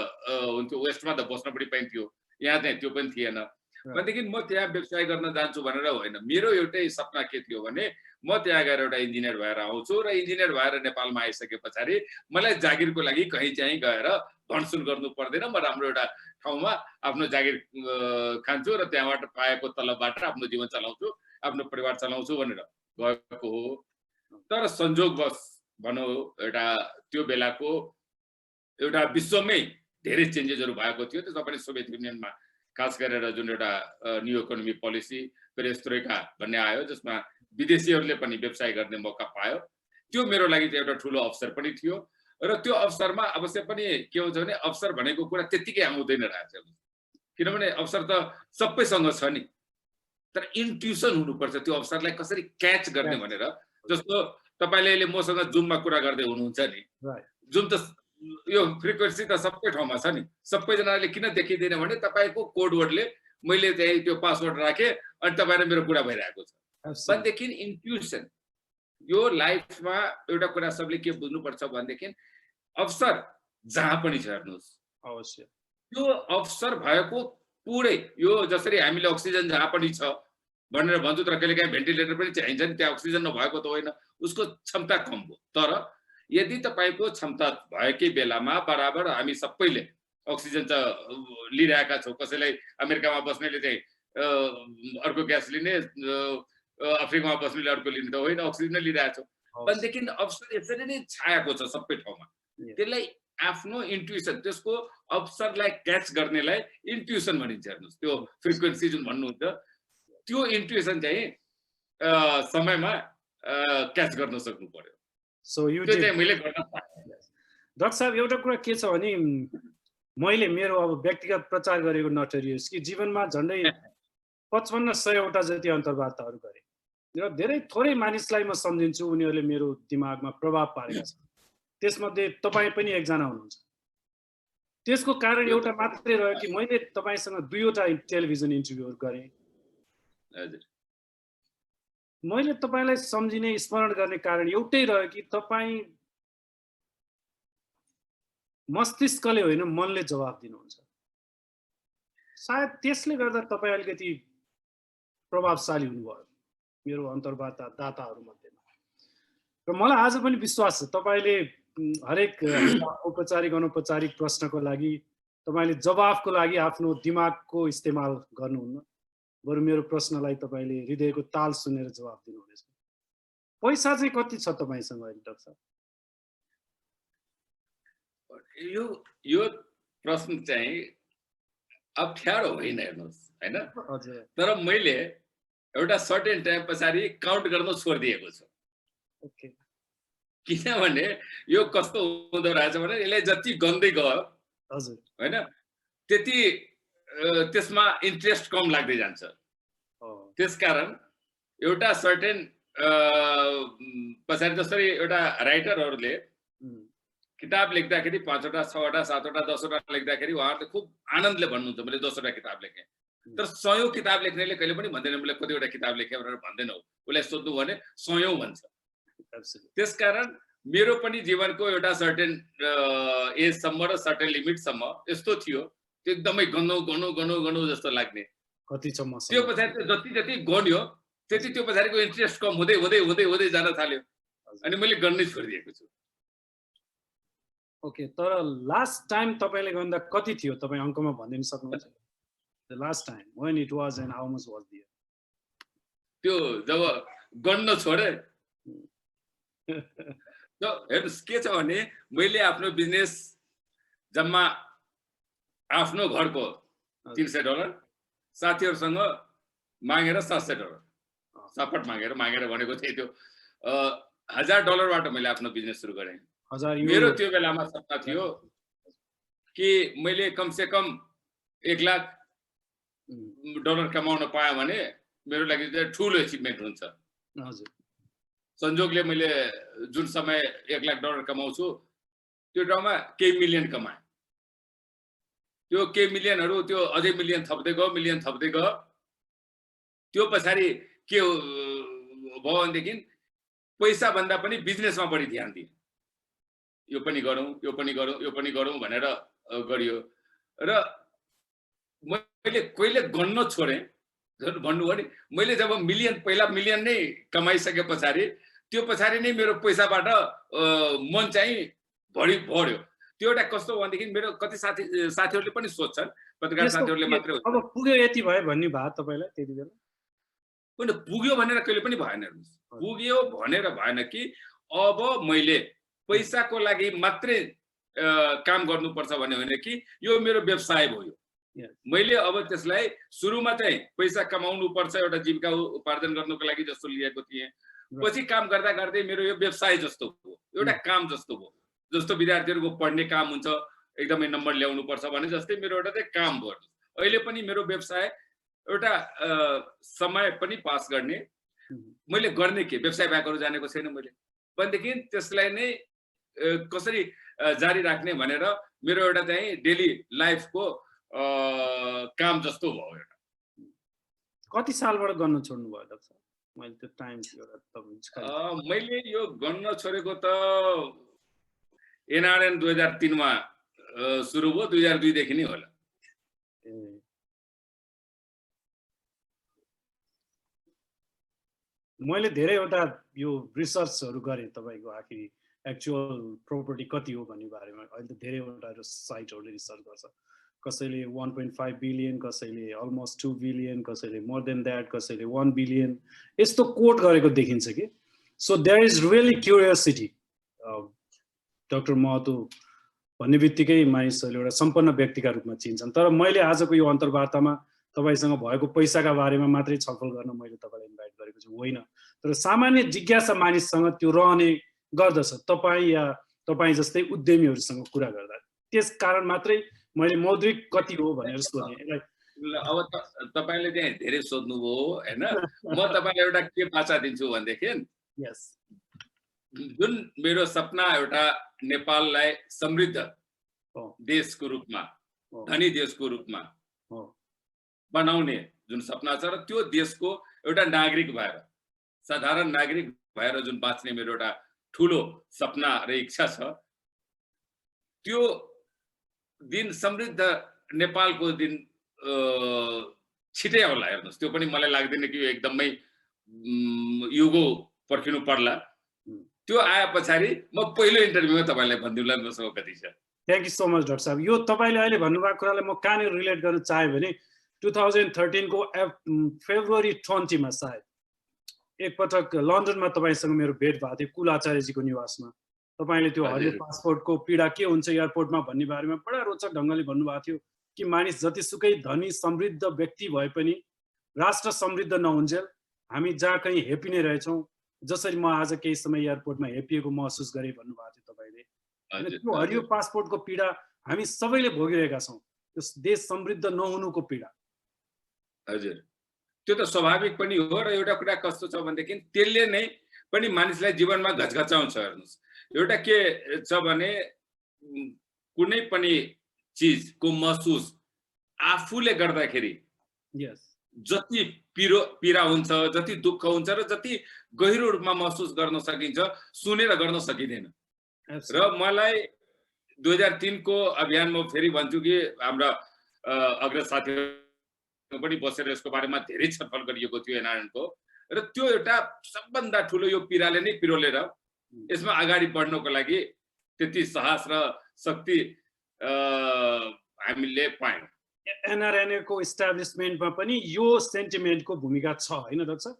हुन्थ्यो। वेस्टमा त बस्न पनि पाइन्थ्यो, यहाँ चाहिँ त्यो पनि थिएन। भनेदेखि म त्यहाँ व्यवसाय गर्न जान्छु भनेर होइन, मेरो एउटै सपना के थियो भने म त्यहाँ गएर एउटा इन्जिनियर भएर आउँछु र इन्जिनियर भएर नेपालमा आइसके पछाडि मलाई जागिरको लागि कहीँ चाहिँ गएर भनसुन गर्नु पर्दैन, म राम्रो एउटा ठाउँमा आफ्नो जागिर खान्छु र त्यहाँबाट पाएको तलबबाट आफ्नो जीवन चलाउँछु, आफ्नो परिवार चलाउँछु भनेर गएको हो। तर संजोगवश भनौँ एउटा त्यो बेलाको एउटा विश्वमै धेरै चेन्जेसहरू भएको थियो। त्यसमा पनि सोभियत युनियनमा खास गरेर जुन एउटा न्यू इकोनोमी पोलिसी पेरेस्ट्रोइका भन्ने आयो, जसमा विदेशीहरूले पनि व्यवसाय गर्ने मौका पायो, त्यो मेरो लागि चाहिँ एउटा ठुलो अवसर पनि थियो। र त्यो अवसरमा अवश्य पनि के हुन्छ भने अवसर भनेको कुरा त्यतिकै आउँदैन रहेछ, किनभने अवसर त सबैसँग छ नि, तर इन्ट्युसन हुनुपर्छ त्यो अवसरलाई कसरी क्याच गर्ने भनेर। जस्तो तपाईले अहिले मसँग जुममा कुरा गर्दै हुनुहुन्छ नि, जुम त यो फ्रिक्वेन्सी त सबै ठाउँमा छ नि, सबैजनाले किन देखिँदैन भने तपाईको कोडवर्डले मैले चाहिँ त्यो पासवर्ड राखेँ अनि तपाईँ र मेरो कुरा भइरहेको छ। भनेदेखि इन्ट्युसन यो लाइफमा एउटा कुरा सबले के बुझ्नुपर्छ भनेदेखि अवसर जहाँ पनि छ हेर्नुहोस्, अवश्य त्यो अवसर भएको पुरै यो जसरी हामीले अक्सिजन जहाँ पनि छ भनेर भन्छौँ, तर कहिलेकाहीँ भेन्टिलेटर पनि चाहिन्छ नि, त्यहाँ अक्सिजन नभएको त होइन, उसको क्षमता कम हो। तर यदि तपाईको क्षमता भएकै बेलामा बराबर हामी सबैले अक्सिजन त लिइरहेका छौँ, कसैलाई अमेरिकामा बस्नेले चाहिँ अर्को ग्यास लिने, अफ्रिकामा बस्नेले अर्को लिने त होइन, अक्सिजन लिइरहेको छौँ। भनेदेखि अवसर यसरी नै छाएको छ सबै ठाउँमा। त्यसलाई आफ्नो इन्ट्युसन, त्यसको अवसरलाई क्याच गर्नेलाई इन्ट्युसन भनिन्छ। हेर्नुहोस् त्यो फ्रिक्वेन्सी जुन भन्नुहुन्छ त्यो इन्ट्युसन चाहिँ समयमा क्याच गर्न सक्नु पर्यो। त्यो चाहिँ मैले गर्न पाएँ। डाक्टर साहब एउटा कुरा के छ भने मैले मेरो अब व्यक्तिगत प्रचार गरेको नटरियोस् कि जीवनमा झन्डै 5500 जति अन्तर्वार्ताहरू गरेँ र धेरै थोरै मानिसलाई म सम्झिन्छु, उनीहरूले मेरो दिमागमा प्रभाव पारेका छन्। त्यसमध्ये तपाईँ पनि एकजना हुनुहुन्छ। त्यसको कारण एउटा मात्रै रह्यो कि मैले तपाईसँग 2वटा टेलिभिजन इन्टरभ्यूहरू गरेँ। मैले तपाईलाई सम्झिने, स्मरण गर्ने कारण एउटै रह्यो कि तपाईँ मस्तिष्कले होइन मनले जवाफ दिनुहुन्छ। सायद त्यसले गर्दा तपाईँ अलिकति प्रभावशाली हुनुभयो मेरो अन्तर्वार्ता दाताहरू मध्येमा। र मलाई आज पनि विश्वास छ तपाईले हरेक औपचारिक अनौपचारिक प्रश्नको लागि तपाईले जवाफको लागि आफ्नो दिमागको इस्तेमाल गर्नुहुन्न, बरु मेरो प्रश्नलाई तपाईले हृदयको ताल सुनेर जवाफ दिनुहुनेछ। पैसा चाहिँ कति छ तपाईसँग अहिले डाक्टर साहब? यो प्रश्न चाहिँ अप्ठ्यारो होइन, हेर्नुहोस् होइन, तर मैले एउटा सर्टेन टाइम पछाडि काउन्ट गर्न छोडिदिएको छु। किनभने यो कस्तो हुँदो रहेछ भने यसले जति गन्दै गयो हजुर होइन त्यति त्यसमा इन्ट्रेस्ट कम लाग्दै जान्छ। त्यसकारण एउटा सर्टेन पछाडि जसरी एउटा राइटरहरूले किताब लेख्दाखेरि 5 वटा 6 वटा 7 वटा 10 वटा लेख्दाखेरि उहाँहरूले खुब आनन्दले भन्नुहुन्छ मैले 10 वटा किताब लेखेँ। तर 100औं किताब लेख्नेले कहिले पनि भन्दैन मैले कतिवटा किताब लेखेँ भनेर भन्दैन। उसलाई सोध्नु भने 100औं भन्छ। त्यसकारण मेरो पनि जीवनको एउटा सर्टेन एजसम्म र सर्टेन लिमिटसम्म यस्तो थियो त्यो एकदमै गनौ जस्तो लाग्ने। त्यो पछाडि जति जति गन्यो त्यति त्यो पछाडिको इन्ट्रेस्ट कम हुँदै हुँदै हुँदै हुँदै जान थाल्यो अनि मैले गर्नै छोडिदिएको छु। ओके, तर लास्ट टाइम तपाईले गर्दा कति थियो तपाई अंकमा भनिदिन सक्नुहुन्छ? The last time when it was and how much was there? त्यो जब गन्न छोडे त हेर्नुस् के छ भने मैले आफ्नो बिजनेस जम्मा आफ्नो घरको $300 साथीहरुसँग मागेर $700 सपोर्ट मागेर भनेको थिए। त्यो $1000 बाट मैले आफ्नो बिजनेस सुरु गरेँ। मेरो त्यो बेलामा सपना थियो कि मैले कम से कम $1,00,000 कमाउन पाए भने मेरो लागि चाहिँ ठूलो अचिभमेन्ट हुन्छ। हजुर, संजोगले मैले जुन समय $1,00,000 कमाउँछु त्यो ठाउँमा केही मिलियन कमाए। त्यो केही मिलियनहरु त्यो अझै मिलियन थप्दै गयो। त्यो पछाडी के भयो भनेदेखि पैसा भन्दा पनि बिजनेसमा बढी ध्यान दिए। यो पनि गरौँ भनेर गरियो र मैले कहिले गन्न छोडे। भन्नु भने मैले जब पहिला मिलियन नै कमाइसके पछाडी त्यो पछाडी नै मेरो पैसाबाट मन चाहिँ बढ्यो। त्यो एउटा कस्तो भनेदेखि मेरो कति साथीहरुले पनि सोध्छन्, पत्रकार साथीहरुले मात्रै हो अब पुग्यो यति भयो भन्ने भा तपाईलाई त्यति बेला? होइन, पुग्यो भनेर कहिले पनि भएन। पुग्यो भनेर भएन कि अब मैले पैसाको लागि मात्रै काम गर्नुपर्छ भन्ने होइन कि यो मेरो व्यवसाय भयो। मैले अब त्यसलाई सुरुमा चाहिँ पैसा कमाउनु पर्छ एउटा जीविका उपार्जन गर्नको लागि जस्तो लिएको थिएँ। पछि काम गर्दा गर्दै मेरो यो व्यवसाय जस्तो भयो, एउटा काम जस्तो भयो। जस्तो विद्यार्थीहरुको पढ्ने काम हुन्छ एकदमै नम्बर ल्याउनु पर्छ भने जस्तै मेरो एउटा चाहिँ काम भयो। अहिले पनि मेरो व्यवसाय एउटा समय पनि पास गर्ने, मैले गर्ने के व्यवसाय ब्याकहरु जानेको छैन मैले भनेदेखि त्यसलाई नै कसरी जारी राख्ने भनेर मेरो एउटा चाहिँ डेली लाइफको काम जस्तो भयो। एउटा कति सालबाट गर्न छोड्नु भयो डाक्टर? मैले त्यो टाइम मैले यो गर्न छोडेको त एनआरएन 2003 मा सुरु भयो, 2002 देखि नै होला। मैले धेरैवटा यो रिसर्चहरु गरे तपाईको आखिरी एक्चुअल प्रोपर्टी कति हो भन्ने बारेमा। अहिले त धेरैवटा साइटहरुले रिसर्च गर्छ। कसैले 1.5 बिलियन, कसैले अलमोस्ट 2 बिलियन, कसैले मोर देन दैट, कसैले 1 बिलियन यस्तो कोट गरेको देखिन्छ कि। So there is really curiosity. Doctor Mahato भन्ने बित्तिकै मानिसहरूले एउटा सम्पन्न व्यक्तिका रूपमा चिन्छन्। तर मैले आजको यो अन्तर्वार्तामा तपाईसँग भएको पैसाका बारेमा मात्रै छलफल गर्न मैले तपाईलाई इन्भाइट गरेको छु होइन, तर सामान्य जिज्ञासा मानिससँग त्यो रहने गर्दछ तपाई या तपाई जस्तै उद्यमीहरुसँग कुरा गर्दा। त्यस कारण मात्रै मैले मौद्रिक कति हो भनेर सोधेँ। अब तपाईले चाहिँ धेरै सोध्नु भयो हैन। म तपाईलाई एउटा के पाचा दिन्छु भनेदेखि यस, जुन मेरो सपना एउटा नेपाललाई समृद्ध देशको रूपमा, धनी देशको रूपमा बनाउने जुन सपना छ र त्यो देशको एउटा नागरिक भएर, साधारण नागरिक भएर जुन बाँच्ने मेरो एउटा ठूलो सपना र इच्छा छ, त्यो दिन समृद्ध नेपालको दिन छिटै आउला। हेर्नुस्, त्यो पनि मलाई लाग्दैन कि यो एकदमै युगो पर्खिनु पर्ला। त्यो आए पछाडी म पहिलो इन्टरभ्यूमा तपाईलाई भन्दिउँला मसँग कति छ। Thank you so much doctor साहब। यो तपाईले अहिले भन्नुभएको कुरालाई म कहाँनिर रिलेट गर्न चाहे भने 2013 को फेब्रुअरी 20 मा सायद एकपटक लन्डनमा तपाईसँग मेरो भेट भएको थियो कुल आचार्यजीको निवासमा। तपाईले त्यो हरियो पासपोर्टको पीडा के हुन्छ एयरपोर्टमा भन्ने बारेमा बडा रोचक ढंगले भन्नुभएको थियो कि मानिस जतिसुकै धनी समृद्ध व्यक्ति भए पनि राष्ट्र समृद्ध नहुन्जेल हामी जहाँ कहीँ हेपी नै रहेछौँ जसरी म आज केही समय एयरपोर्टमा हेपिएको महसुस गरेँ भन्नुभएको थियो तपाईँले, होइन? हजुर, त्यो हरियो हजुर, पासपोर्टको पीडा हामी सबैले भोगिरहेका छौँ, त्यो देश समृद्ध नहुनुको पीडा। हजुर। त्यो त स्वाभाविक पनि हो र एउटा कुरा कस्तो छ भनेदेखि त्यसले नै पनि मानिसलाई जीवनमा घचघचाउँछ। हेर्नुहोस्, एउटा के छ भने कुनै पनि चिजको महसुस आफूले गर्दाखेरि यस, जति पीडा हुन्छ, जति दुःख हुन्छ र जति गहिरो रूपमा महसुस गर्न सकिन्छ, सुनेर गर्न सकिँदैन। र मलाई 2003 को अभियान म फेरि भन्छु कि हाम्रा अग्रज साथीहरू पनि बसेर यसको बारेमा धेरै छलफल गरिएको थियो एनआरएनको, र त्यो एउटा सबभन्दा ठुलो यो पीडाले नै पिरोलेर यसमा अगाडि बढ्नको लागि त्यति साहस र शक्ति हामीले पायौँ। एनआरएनए को इस्टाब्लिसमेन्टमा पनि यो सेन्टिमेन्टको भूमिका छ, होइन डाक्टर साहब?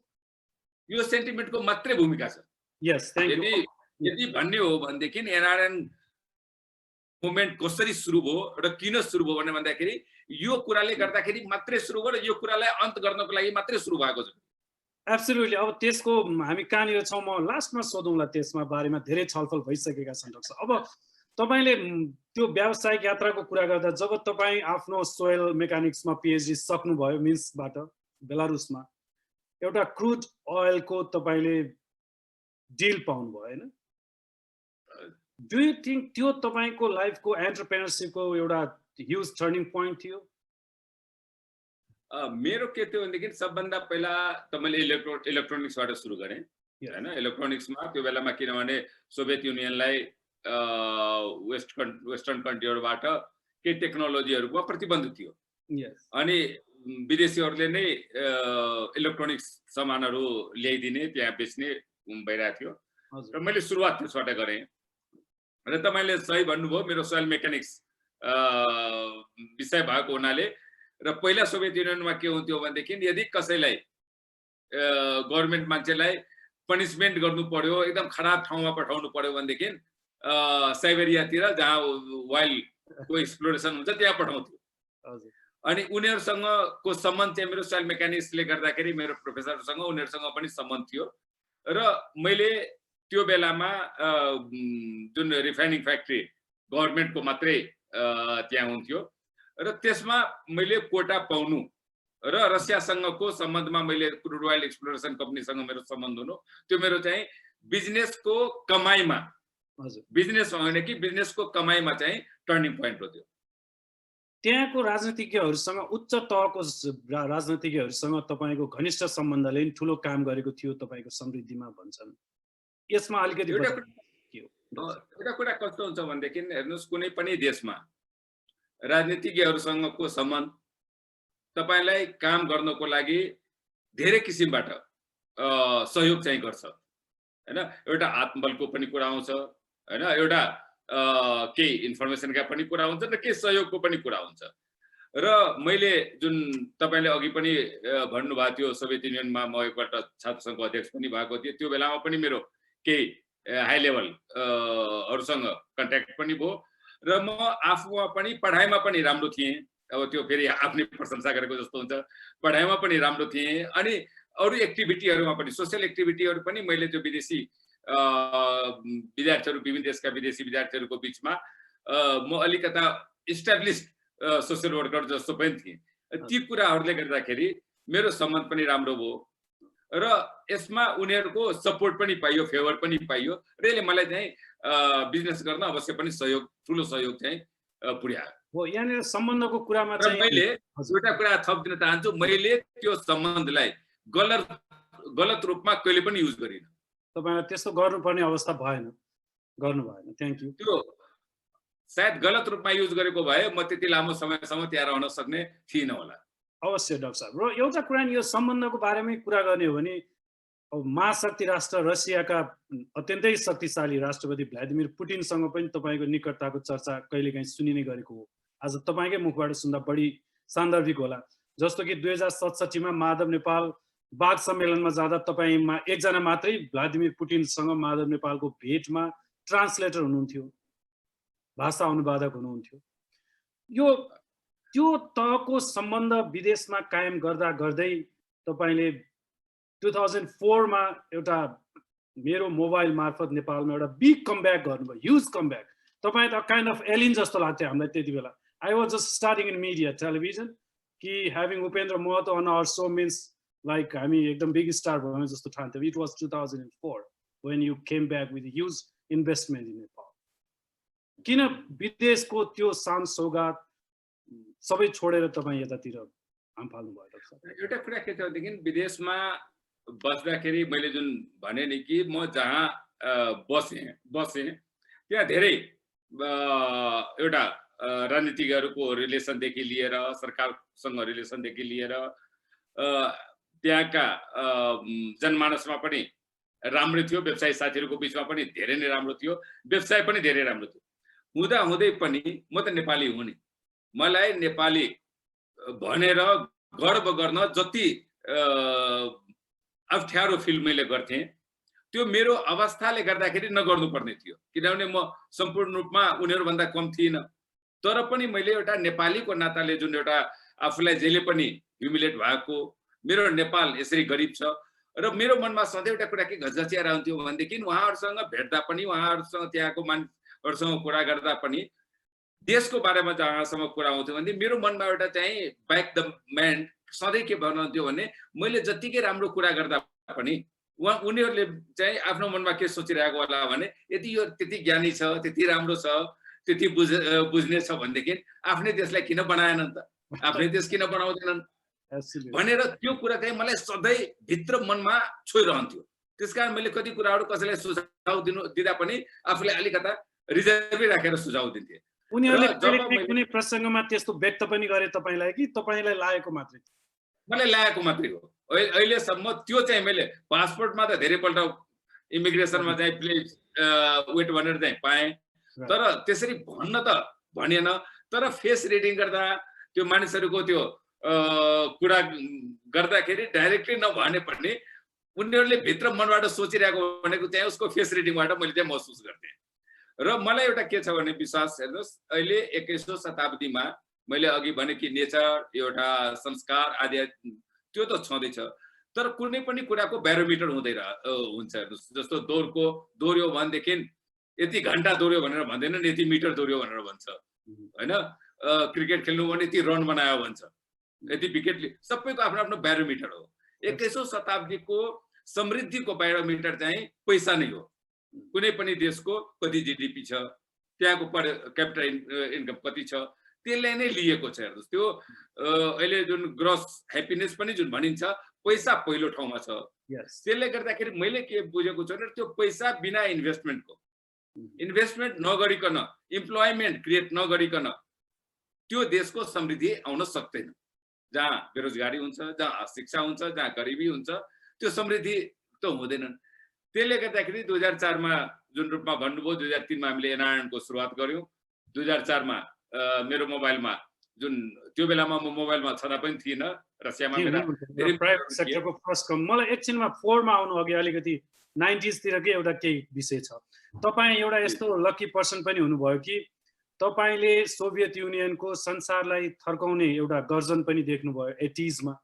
यो सेन्टिमेन्टको मात्रै भूमिका छ। यस, थ्याङ्क यू। यदि भन्ने हो भनेदेखि एनआरएन मुभमेन्ट कसरी सुरु भयो र किन सुरु भयो भन्दाखेरि यो कुराले गर्दाखेरि मात्रै सुरु भयो र यो कुरालाई अन्त गर्नको लागि मात्रै सुरु भएको छ। एब्सोल्युटली। अब त्यसको हामी कहाँनिर छौँ म लास्टमा सोधौँला, त्यसमा बारेमा धेरै छलफल भइसकेका छन् डाक्टर साहब। अब तपाईँले त्यो व्यावसायिक यात्राको कुरा गर्दा जब तपाईँ आफ्नो सोयल मेकानिक्समा पिएचडी सक्नुभयो मिन्स्कबाट बेलारुसमा, एउटा क्रुड ओइलको तपाईँले डिल पाउनुभयो, होइन? डु यु थिङ्क त्यो तपाईँको लाइफको एन्टरप्रेनरसिपको एउटा ह्युज टर्निङ पोइन्ट थियो? मेरो के थियो भनेदेखि सबभन्दा पहिला त मैले इलेक्ट्रोनिक्सबाट सुरु गरेँ, होइन? इलेक्ट्रोनिक्समा त्यो बेलामा किनभने सोभियत युनियनलाई वेस्टर्न कन्ट्रीहरूबाट केही टेक्नोलोजीहरूको प्रतिबन्ध थियो, अनि विदेशीहरूले नै इलेक्ट्रोनिक्स सामानहरू ल्याइदिने, त्यहाँ बेच्ने भइरहेको थियो, र मैले सुरुवात त्यसबाट गरेँ। र तपाईँले सही भन्नुभयो, मेरो सोयल मेकानिक्स विषय भएको हुनाले, र पहिला सोभियत युनियनमा के हुन्थ्यो भनेदेखि यदि कसैलाई गभर्मेन्ट मान्छेलाई पनिसमेन्ट गर्नु पर्यो, एकदम खराब ठाउँमा पठाउनु पर्यो भनेदेखि साइबेरियातिर जहाँ वाइल्डको एक्सप्लोरेसन हुन्छ त्यहाँ पठाउँथ्यो। अनि उनीहरूसँगको सम्बन्ध चाहिँ मेरो सोयल मेकानिक्सले गर्दाखेरि मेरो प्रोफेसरसँग उनीहरूसँग पनि सम्बन्ध थियो, र मैले त्यो बेलामा जुन रिफाइनिङ फ्याक्ट्री गभर्मेन्टको मात्रै त्यहाँ हुन्थ्यो, र त्यसमा मैले कोटा पाउनु र रसियासँगको सम्बन्धमा मैले क्रुड ओइल एक्सप्लोरेसन कम्पनीसँग मेरो सम्बन्ध हुनु, त्यो मेरो चाहिँ बिजनेसको कमाइमा, बिजनेस होइन कि बिजनेसको कमाइमा चाहिँ टर्निङ पोइन्ट हो। त्यो त्यहाँको राजनीतिज्ञहरूसँग, उच्च तहको राजनीतिज्ञहरूसँग तपाईँको घनिष्ठ सम्बन्धले ठुलो काम गरेको थियो तपाईँको समृद्धिमा भन्छन्। यसमा अलिकति एउटा कुरा कस्तो हुन्छ भनेदेखि हेर्नुहोस्, कुनै पनि देशमा राजनीतिज्ञहरूसँगको सम्बन्ध तपाईँलाई काम गर्नको लागि धेरै किसिमबाट सहयोग चाहिँ गर्छ, होइन? एउटा आत्मबलको पनि कुरा आउँछ, होइन? एउटा केही इन्फर्मेसनका पनि कुरा हुन्छ र केही सहयोगको पनि कुरा हुन्छ। र मैले जुन तपाईँले अघि पनि भन्नुभएको थियो, सोभियत युनियनमा म एकपल्ट छात्र सङ्घको अध्यक्ष पनि भएको थिएँ, त्यो बेलामा पनि मेरो केही हाई लेभलहरूसँग कन्ट्याक्ट पनि भयो, र म आफूमा पनि पढाइमा पनि राम्रो थिएँ। अब त्यो फेरि आफ्नै प्रशंसा गरेको जस्तो हुन्छ, पढाइमा पनि राम्रो थिएँ, अनि अरू एक्टिभिटीहरूमा पनि, सोसियल एक्टिभिटीहरू पनि मैले त्यो विदेशी विद्यार्थीहरू, विभिन्न देशका विदेशी विद्यार्थीहरूको बिचमा म अलिकता इस्टाब्लिस्ड सोसियल वर्कर जस्तो पनि थिएँ। ती कुराहरूले गर्दाखेरि मेरो सम्बन्ध पनि राम्रो भयो, र यसमा उनीहरूको सपोर्ट पनि पाइयो, फेभर पनि पाइयो, र यसले मलाई चाहिँ बिजनेस गर्न अवश्य पनि सहयोग, ठुलो सहयोग चाहिँ पुर्यायो। हो, यहाँनिर सम्बन्धको कुरामा चाहिँ मैले एउटा कुरा थप दिन चाहन्छु, मैले त्यो सम्बन्धलाई गलत रूपमा कहिले पनि युज गरिनँ। तपाईँलाई त्यस्तो गर्नुपर्ने अवस्था भएन, गर्नु भएन। Thank you. त्यो सायद गलत रूपमा युज गरेको भए म त्यति लामो समयसम्म त्यहाँ रहन सक्ने थिइनँ होला। अवश्य डाक्टर साहब। र एउटा कुरा यो सम्बन्धको बारेमै कुरा गर्ने हो भने, अब महाशक्ति राष्ट्र रसियाका अत्यन्तै शक्तिशाली राष्ट्रपति भ्लादिमिर पुटिनसँग पनि तपाईँको निकटताको चर्चा कहिलेकाहीँ सुनिने गरेको हो। आज तपाईँकै मुखबाट सुन्दा बढी सान्दर्भिक होला। जस्तो कि 2067 माधव नेपाल बाघ सम्मेलनमा जाँदा तपाईँमा एकजना मात्रै भ्लादिमिर पुटिनसँग माधव नेपालको भेटमा ट्रान्सलेटर हुनुहुन्थ्यो, भाषा अनुवादक हुनुहुन्थ्यो। यो त्यो तहको सम्बन्ध विदेशमा कायम गर्दा गर्दै तपाईँले 2004 मा एउटा मेरो मोबाइल मार्फत नेपालमा एउटा बिग कमब्याक गर्नुभयो, ह्युज कमब्याक। तपाईँ त काइन्ड अफ एलियन जस्तो लाग्थ्यो हामीलाई त्यति बेला। I was just starting in media television कि having Upendra Mahato on our show means like हामी एकदम बिग स्टार भयौँ जस्तो ठान्थ्यौँ। It was 2004 when you came back with a huge investment in Nepal. किन विदेशको त्यो शान सौगात सबै छोडेर तपाईँ यतातिर हाम फाल्नु भयो डाक्टर? एउटा कुरा के छ भनेदेखि विदेशमा बस्दाखेरि मैले जुन भने नि कि म जहाँ बसेँ त्यहाँ धेरै एउटा राजनीतिज्ञहरूको रिलेसनदेखि लिएर सरकारसँग रिलेसनदेखि लिएर त्यहाँका जनमानसमा पनि राम्रो थियो, व्यवसायी साथीहरूको बिचमा पनि धेरै नै राम्रो थियो, व्यवसाय पनि धेरै राम्रो थियो। हुँदा हुँदै पनि म त नेपाली हुँ नि, मलाई नेपाली भनेर गर्व गर्न जति अप्ठ्यारो फिल मैले गर्थेँ त्यो मेरो अवस्थाले गर्दाखेरि नगर्नुपर्ने थियो, किनभने म सम्पूर्ण रूपमा उनीहरूभन्दा कम थिइनँ। तर पनि मैले एउटा नेपालीको नाताले जुन एउटा आफूलाई जहिले पनि ह्युमिलेट भएको, मेरो नेपाल यसरी गरिब छ र मेरो मनमा सधैँ एउटा कुरा के घचघचिएर आउँथ्यो भनेदेखि उहाँहरूसँग भेट्दा पनि, उहाँहरूसँग त्यहाँको मानिसहरूसँग कुरा गर्दा पनि देशको बारेमा जहाँसम्म कुरा आउँथ्यो भने मेरो मनमा एउटा चाहिँ ब्याक द म्यान सधैँ के भन्नुहुन्थ्यो भने मैले जतिकै राम्रो कुरा गर्दा पनि उनीहरूले चाहिँ आफ्नो मनमा के सोचिरहेको होला भने यदि यो त्यति ज्ञानी छ, त्यति राम्रो छ, त्यति बुझ्ने छ भनेदेखि आफ्नै देशलाई किन बनाएन त, आफ्नै देश किन बनाउँदैनन् भनेर त्यो कुरा चाहिँ मलाई सधैँ भित्र मनमा छोइरहन्थ्यो। त्यसकारण मैले कति कुराहरू कसैलाई सुझाव दिँदा पनि आफूले अलिकता रिजर्भै राखेर सुझाव दिन्थेँ। उनीहरूले कुनै प्रसङ्गमा त्यस्तो व्यक्त पनि गरे तपाईँलाई कि तपाईँलाई लागेको मात्रै? मलाई लागेको मात्रै हो। अहिलेसम्म त्यो चाहिँ मैले पासपोर्टमा त धेरैपल्ट इमिग्रेसनमा चाहिँ प्लिज वेट भनेर चाहिँ पाएँ, तर त्यसरी भन्न त भनिएन। तर फेस रिडिङ गर्दा त्यो मानिसहरूको त्यो कुरा गर्दाखेरि डाइरेक्टली नभने पनि उनीहरूले भित्र मनबाट सोचिरहेको भनेको चाहिँ उसको फेस रिडिङबाट मैले चाहिँ महसुस गर्थेँ। र मलाई एउटा के छ भने विश्वास, हेर्नुहोस् अहिले 21औं शताब्दीमा मैले अघि भने कि नेचर, एउटा संस्कार आदि त्यो त छँदैछ, तर कुनै पनि कुराको ब्यारोमिटर हुन्छ। हेर्नुहोस् जस्तो दौड्यो भनेदेखि यति घन्टा दौड्यो भनेर भन्दैन, यति मिटर दौड्यो भनेर भन्छ होइन। क्रिकेट खेल्नु भने यति रन बनायो भन्छ, यति विकेट, सबैको आफ्नो आफ्नो ब्यारोमिटर हो। 21औं शताब्दीको समृद्धिको ब्यारोमिटर चाहिँ पैसा नै हो। कुनै पनि देशको कति जीडीपी छ, त्यहाँको पर क्यापिटल इन्कम कति छ, त्यसले नै लिएको छ। हेर्नुहोस् त्यो अहिले जुन ग्रस ह्याप्पिनेस पनि जुन भनिन्छ पैसा पहिलो ठाउँमा छ। त्यसले गर्दाखेरि मैले के बुझेको छु भने त्यो पैसा बिना इन्भेस्टमेन्ट नगरिकन, इम्प्लोइमेन्ट क्रिएट नगरिकन त्यो देशको समृद्धि आउन सक्दैन। जहाँ बेरोजगारी हुन्छ, जहाँ अशिक्षा हुन्छ, जहाँ गरिबी हुन्छ, त्यो समृद्धि त हुँदैनन्। त्यसले गर्दाखेरि 2004 मा जुन रूपमा भन्नुभयो, 2003 मा हामीले एनआरएनको सुरुवात गर्यौँ। 2004 मा मेरो मोबाइलमा जुन त्यो बेलामा म मोबाइलमा छँदा पनि थिएन, रसियामा मेरा धेरै प्राइभेट सेक्टरको फर्स्ट कम। मलाई एकछिनमा 4 मा आउनु अघि अलिकति 90s तिरकै एउटा केही विषय छ। तपाईँ एउटा यस्तो लकी पर्सन पनि हुनुभयो कि तपाईले सोभियत युनियनको संसारलाई थर्काउने एउटा गर्जन पनि देख्नुभयो 80s मा।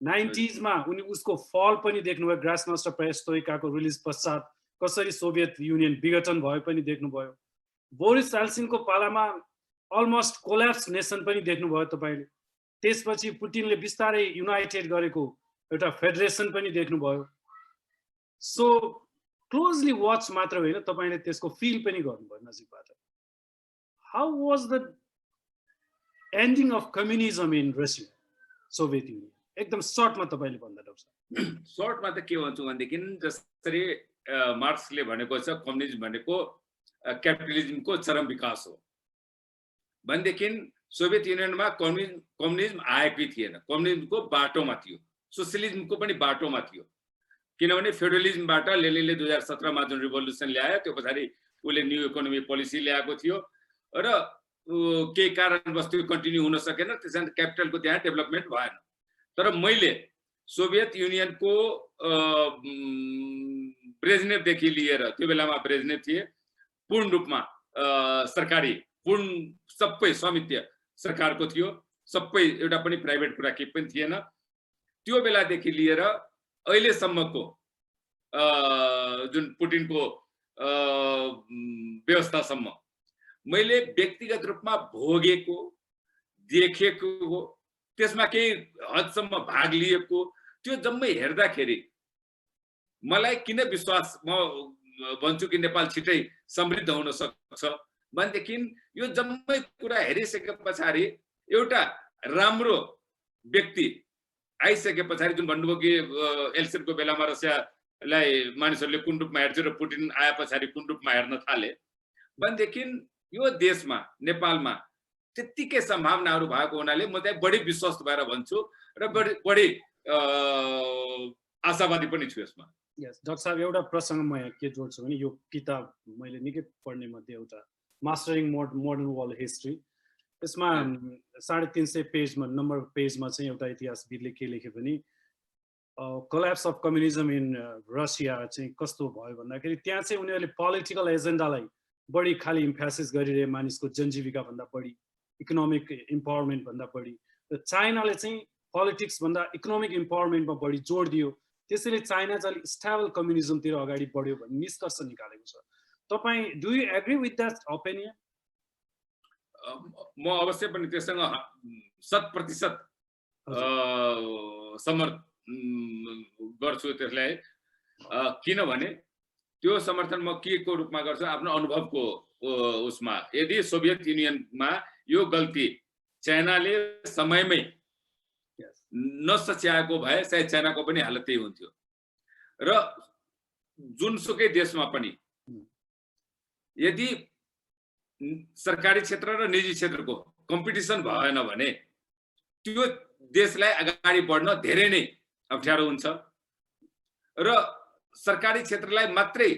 90s मा उनी उसको फल पनि देख्नुभयो, ग्रासमास्टर पेरेस्ट्रोइकाको रिलिज पश्चात कसरी सोभियत युनियन विघटन भयो पनि देख्नुभयो। बोरिस एल्सिनको पालामा अलमोस्ट कोल्याप्स नेसन पनि देख्नुभयो तपाईले। त्यसपछि पुटिनले बिस्तारै युनाइटेड गरेको एउटा फेडरेसन पनि देख्नुभयो। सो क्लोजली वाच मात्र होइन, तपाईले त्यसको फिल पनि गर्नुभयो नजिकबाट। How was the ending of communism in Russia, Soviet Union? एकदम सर्टमा तपाईले भन्दा डाक्टर। सर्टमा त के भन्छु भनेदेखि जसरी मार्क्सले भनेको छ कम्युनिजम भनेको क्यापिटलिजमको चरम विकास हो भनेदेखि सोभियत युनियनमा कम्युनिजम आएकै थिएन। कम्युनिजमको बाटोमा थियो, सोसियलिजमको पनि बाटोमा थियो। किनभने फेडरलिजमबाट लेनिनले 2017 मा जुन रिभोल्युसन ल्यायो त्यो पछाडि उसले न्यू इकोनोमी पोलिसी ल्याएको थियो र केही कारणवश त्यो कन्टिन्यू हुन सकेन, त्यसैले क्यापिटलको त्यहाँ डेभलपमेन्ट भएन। तर मैले सोभियत युनियनको ब्रेजनेभदेखि लिएर, त्यो बेलामा ब्रेजनेभ थिए, पूर्ण रूपमा सरकारी, पूर्ण सबै स्वामित्व सरकारको थियो, सबै एउटा पनि प्राइभेट कुरा केही पनि थिएन। त्यो बेलादेखि लिएर अहिलेसम्मको जुन पुटिनको व्यवस्थासम्म मैले व्यक्तिगत रूपमा भोगेको देखेको हो, त्यसमा केही हदसम्म भाग लिएको, त्यो जम्मै हेर्दाखेरि मलाई किन विश्वास म भन्छु कि नेपाल छिटै समृद्ध हुन सक्छ भनेदेखि यो जम्मै कुरा हेरिसके पछाडि एउटा राम्रो व्यक्ति आइसके पछाडि जुन भन्नुभयो कि एल्सिनको बेलामा रसियालाई मानिसहरूले कुन रूपमा हेर्थ्यो र पुटिन आए पछाडि कुन रूपमा हेर्न थाले भनेदेखि यो देशमा नेपालमा त्यत्तिकै सम्भावनाहरू भएको हुनाले म चाहिँ बढी विश्वस्त भएर भन्छु र बढी आशावादी पनि छु यसमा। यस डाक्टर साहब, एउटा प्रसङ्ग म यहाँ के जोड्छु भने यो किताब मैले निकै पढ्ने मध्ये एउटा मास्टरिङ मोडर्न वर्ल्ड हिस्ट्री, त्यसमा 350 पेजमा नम्बर पेजमा चाहिँ एउटा इतिहासविदले के लेखे भने collapse of communism in Russia चाहिँ कस्तो भयो भन्दाखेरि त्यहाँ चाहिँ उनीहरूले पोलिटिकल एजेन्डालाई बढी खालि इम्फेसिस गरिरहे, मानिसको जनजीविका भन्दा बढी, इकोनोमिक इम्पावरमेन्ट भन्दा बढी, र चाइनाले चाहिँ पोलिटिक्स भन्दा इकोनोमिक इम्पावरमेन्टमा बढी जोड दियो। त्यसैले चाइना चाहिँ अलिक स्टेबल कम्युनिजमतिर अगाडि बढ्यो भन्ने निष्कर्ष निकालेको छ। तपाईँ do you agree with that opinion? म अवश्य पनि त्यससँग 100% समर्थन गर्छु त्यसलाई। किनभने त्यो समर्थन म के को रूपमा गर्छु, आफ्नो अनुभवको उसमा। यदि सोभियत युनियनमा यो गल्ती चाइनाले समयमै नसच्याएको भए सायद चाइनाको पनि हालत त्यही हुन्थ्यो। र जुनसुकै देशमा पनि यदि सरकारी क्षेत्र र निजी क्षेत्रको कम्पिटिसन भएन भने त्यो देशलाई अगाडि बढ्न धेरै नै अप्ठ्यारो हुन्छ। र सरकारी क्षेत्रलाई मात्रै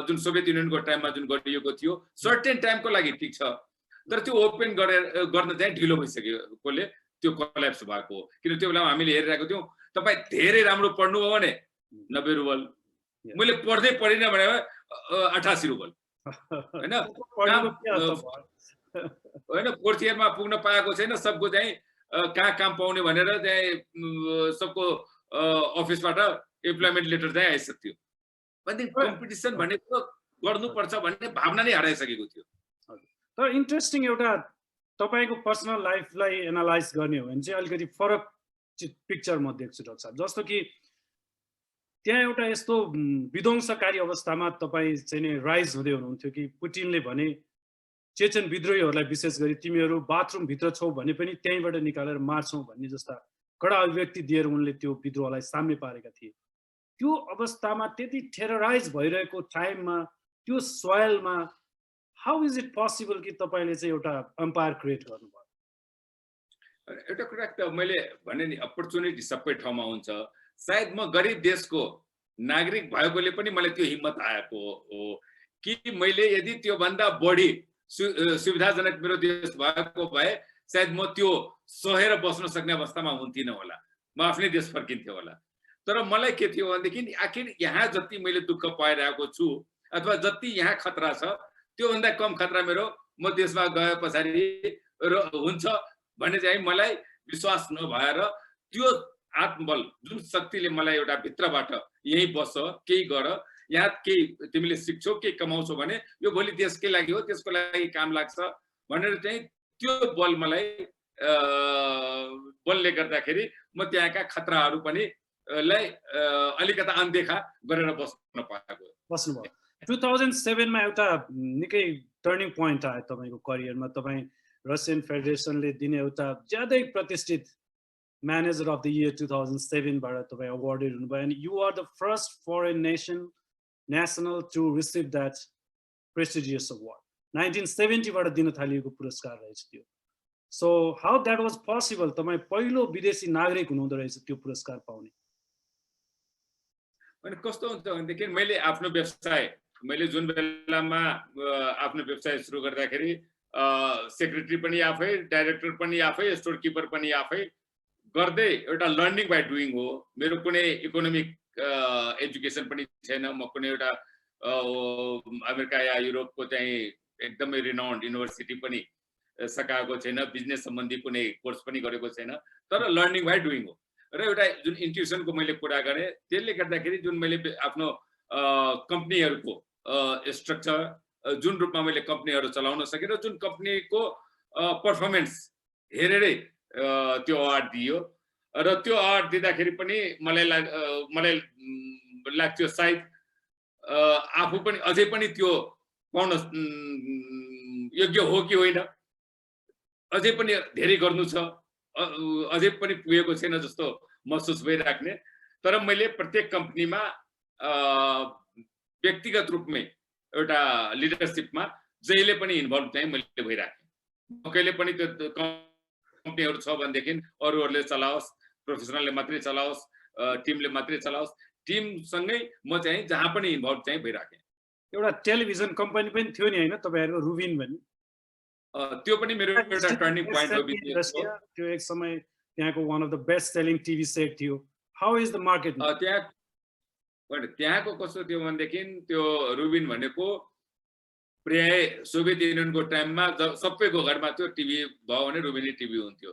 जुन सोभियत युनियनको टाइममा जुन गरिएको थियो सर्टेन टाइमको लागि ठिक छ, तर त्यो ओपन गर्न चाहिँ ढिलो भइसकेकोले त्यो कोल्याप्स भएको हो। किन त्यो बेलामा हामीले हेरिरहेको थियौँ, तपाईँ धेरै राम्रो पढ्नुभयो भने 90 रुबल, मैले पढ्दै पढिनँ भने 88 रुबल, होइन होइन फोर्थ इयरमा पुग्न पाएको छैन, सबको चाहिँ कहाँ काम पाउने भनेर चाहिँ सबको अफिसबाट इम्प्लोइमेन्ट लेटर चाहिँ आइसक्थ्यो। भनेदेखि कम्पिटिसन भनेको गर्नुपर्छ भन्ने भावना नै हराइसकेको थियो। तर इन्ट्रेस्टिङ एउटा तपाईँको पर्सनल लाइफलाई एनालाइज गर्ने हो भने चाहिँ अलिकति फरक पिक्चर म देख्छु डाक्टर साहब। जस्तो कि त्यहाँ एउटा यस्तो विध्वंसकारी अवस्थामा तपाईँ चाहिँ नै राइज हुँदै हुनुहुन्थ्यो कि पुटिनले भने चेचन विद्रोहीहरूलाई विशेष गरी तिमीहरू बाथरुमभित्र छौ भने पनि त्यहीँबाट निकालेर मार्छौँ भन्ने जस्ता कडा अभिव्यक्ति दिएर उनले त्यो विद्रोहलाई साम्य पारेका थिए। त्यो अवस्थामा त्यति टेरराइज भइरहेको टाइममा त्यो सोइलमा हाउ इज इट पोसिबल कि तपाईँले चाहिँ एउटा एम्पायर क्रिएट गर्नुभयो? एउटा कुरा त मैले भने नि अपर्च्युनिटी सबै ठाउँमा हुन्छ। सायद म गरिब देशको नागरिक भएकोले पनि मलाई त्यो हिम्मत आएको हो कि मैले यदि त्योभन्दा बढी सुविधाजनक मेरो देश भएको भए सायद म त्यो सहेर बस्न सक्ने अवस्थामा हुन्थिनँ होला, म आफ्नै देश फर्किन्थेँ होला। तर मलाई के थियो भनेदेखि आखिर यहाँ जति मैले दुःख पाइरहेको छु अथवा जति यहाँ खतरा छ त्योभन्दा कम खतरा मेरो म देशमा गए पछाडि हुन्छ भन्ने चाहिँ मलाई विश्वास नभएर त्यो आत्मबल जुन शक्तिले मलाई एउटा भित्रबाट यही बस केही गर, यहाँ केही तिमीले सिक्छौ केही कमाउँछौ भने यो भोलि देशकै लागि हो, त्यसको लागि काम लाग्छ भनेर चाहिँ त्यो बल मलाई बलले गर्दाखेरि म त्यहाँका खतराहरू पनि लाई अलिकता अनदेखा गरेर बस्न पाएको बस्नुभयो। 2007 मा एउटा निकै टर्निङ पोइन्ट आयो तपाईँको करियरमा। तपाईँ रसियन फेडरेसनले दिने एउटा ज्यादै प्रतिष्ठित म्यानेजर अफ द इयर 2007 बाट तपाईँ अवार्डेड हुनुभयो and you are the first foreign national to receive that prestigious award. 1970 बाट दिन थालिएको पुरस्कार रहेछ त्यो। So how that was possible? तपाईँ पहिलो विदेशी नागरिक हुनुहुँदो रहेछ त्यो पुरस्कार पाउने। अनि कस्तो हुन्छ भनेदेखि मैले आफ्नो व्यवसाय मैले जुन बेलामा आफ्नो व्यवसाय सुरु गर्दाखेरि सेक्रेटरी पनि आफै, डाइरेक्टर पनि आफै, स्टोर किपर पनि आफै गर्दै एउटा लर्निङ बाई डुइङ हो। मेरो कुनै इकोनोमिक एजुकेसन पनि छैन, म कुनै एउटा अमेरिका या युरोपको चाहिँ एकदमै रिनाउन्ड युनिभर्सिटी पनि सकाएको छैन, बिजनेस सम्बन्धी कुनै कोर्स पनि गरेको छैन, तर लर्निङ बाई डुइङ हो। र एउटा जुन इन्ट्युसनको मैले कुरा गरेँ त्यसले गर्दाखेरि जुन मैले आफ्नो कम्पनीहरूको स्ट्रक्चर जुन रूपमा मैले कम्पनीहरू चलाउन सकेँ र जुन कम्पनीको पर्फर्मेन्स हेरेरै त्यो अवार्ड दियो र त्यो अवार्ड दिँदाखेरि पनि मलाई लाग्थ्यो सायद आफू पनि अझै पनि त्यो पाउन योग्य हो कि होइन, अझै पनि धेरै गर्नु छ, अझै पनि पुगेको छैन जस्तो महसुस भइराख्ने। तर मैले प्रत्येक कम्पनीमा व्यक्तिगत रूपमै एउटा लिडरसिपमा जहिले पनि इन्भल्भ चाहिँ मैले भइराखेँ। कहिले पनि त्यो कम्पनीहरू छ भनेदेखि अरूहरूले चलाओस्, प्रोफेसनलले मात्रै चलाओस्, टिमले मात्रै चलाओस्, टिमसँगै म चाहिँ जहाँ पनि इन्भल्भ चाहिँ भइराखेँ। एउटा टेलिभिजन कम्पनी पनि थियो नि होइन तपाईँहरूको, रुबिन भन्ने? त्यो पनि मेरो एउटा टर्निङ पोइन्ट हो बिजनेसको। त्यो एक समय त्यहाँको one of the best selling TV set थियो। How is the market? त्यहाँको कस्तो थियो भनेदेखि त्यो रुबिन भनेको प्राय सोभियत युनियनको टाइममा सबैको घरमा त्यो टिभी भयो भने रुबिनी टिभी हुन्थ्यो।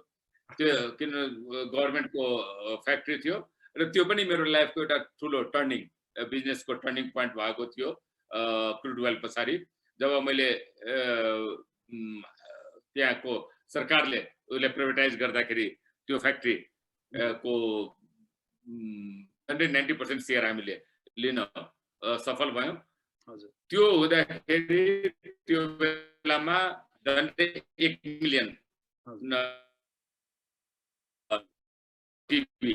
त्यो किन गभर्मेन्टको फ्याक्ट्री थियो र त्यो पनि मेरो लाइफको एउटा ठुलो टर्निङ बिजनेसको टर्निङ पोइन्ट भएको थियो। क्रुड ओइल पछाडि जब मैले त्यहाँको सरकारले उसले प्राइभेटाइज गर्दाखेरि त्यो फ्याक्ट्री को 190% सेयर हामीले लिन सफल भयौँ। त्यो हुँदाखेरि त्यो बेलामा झन्डै 1 मिलियन टिभी।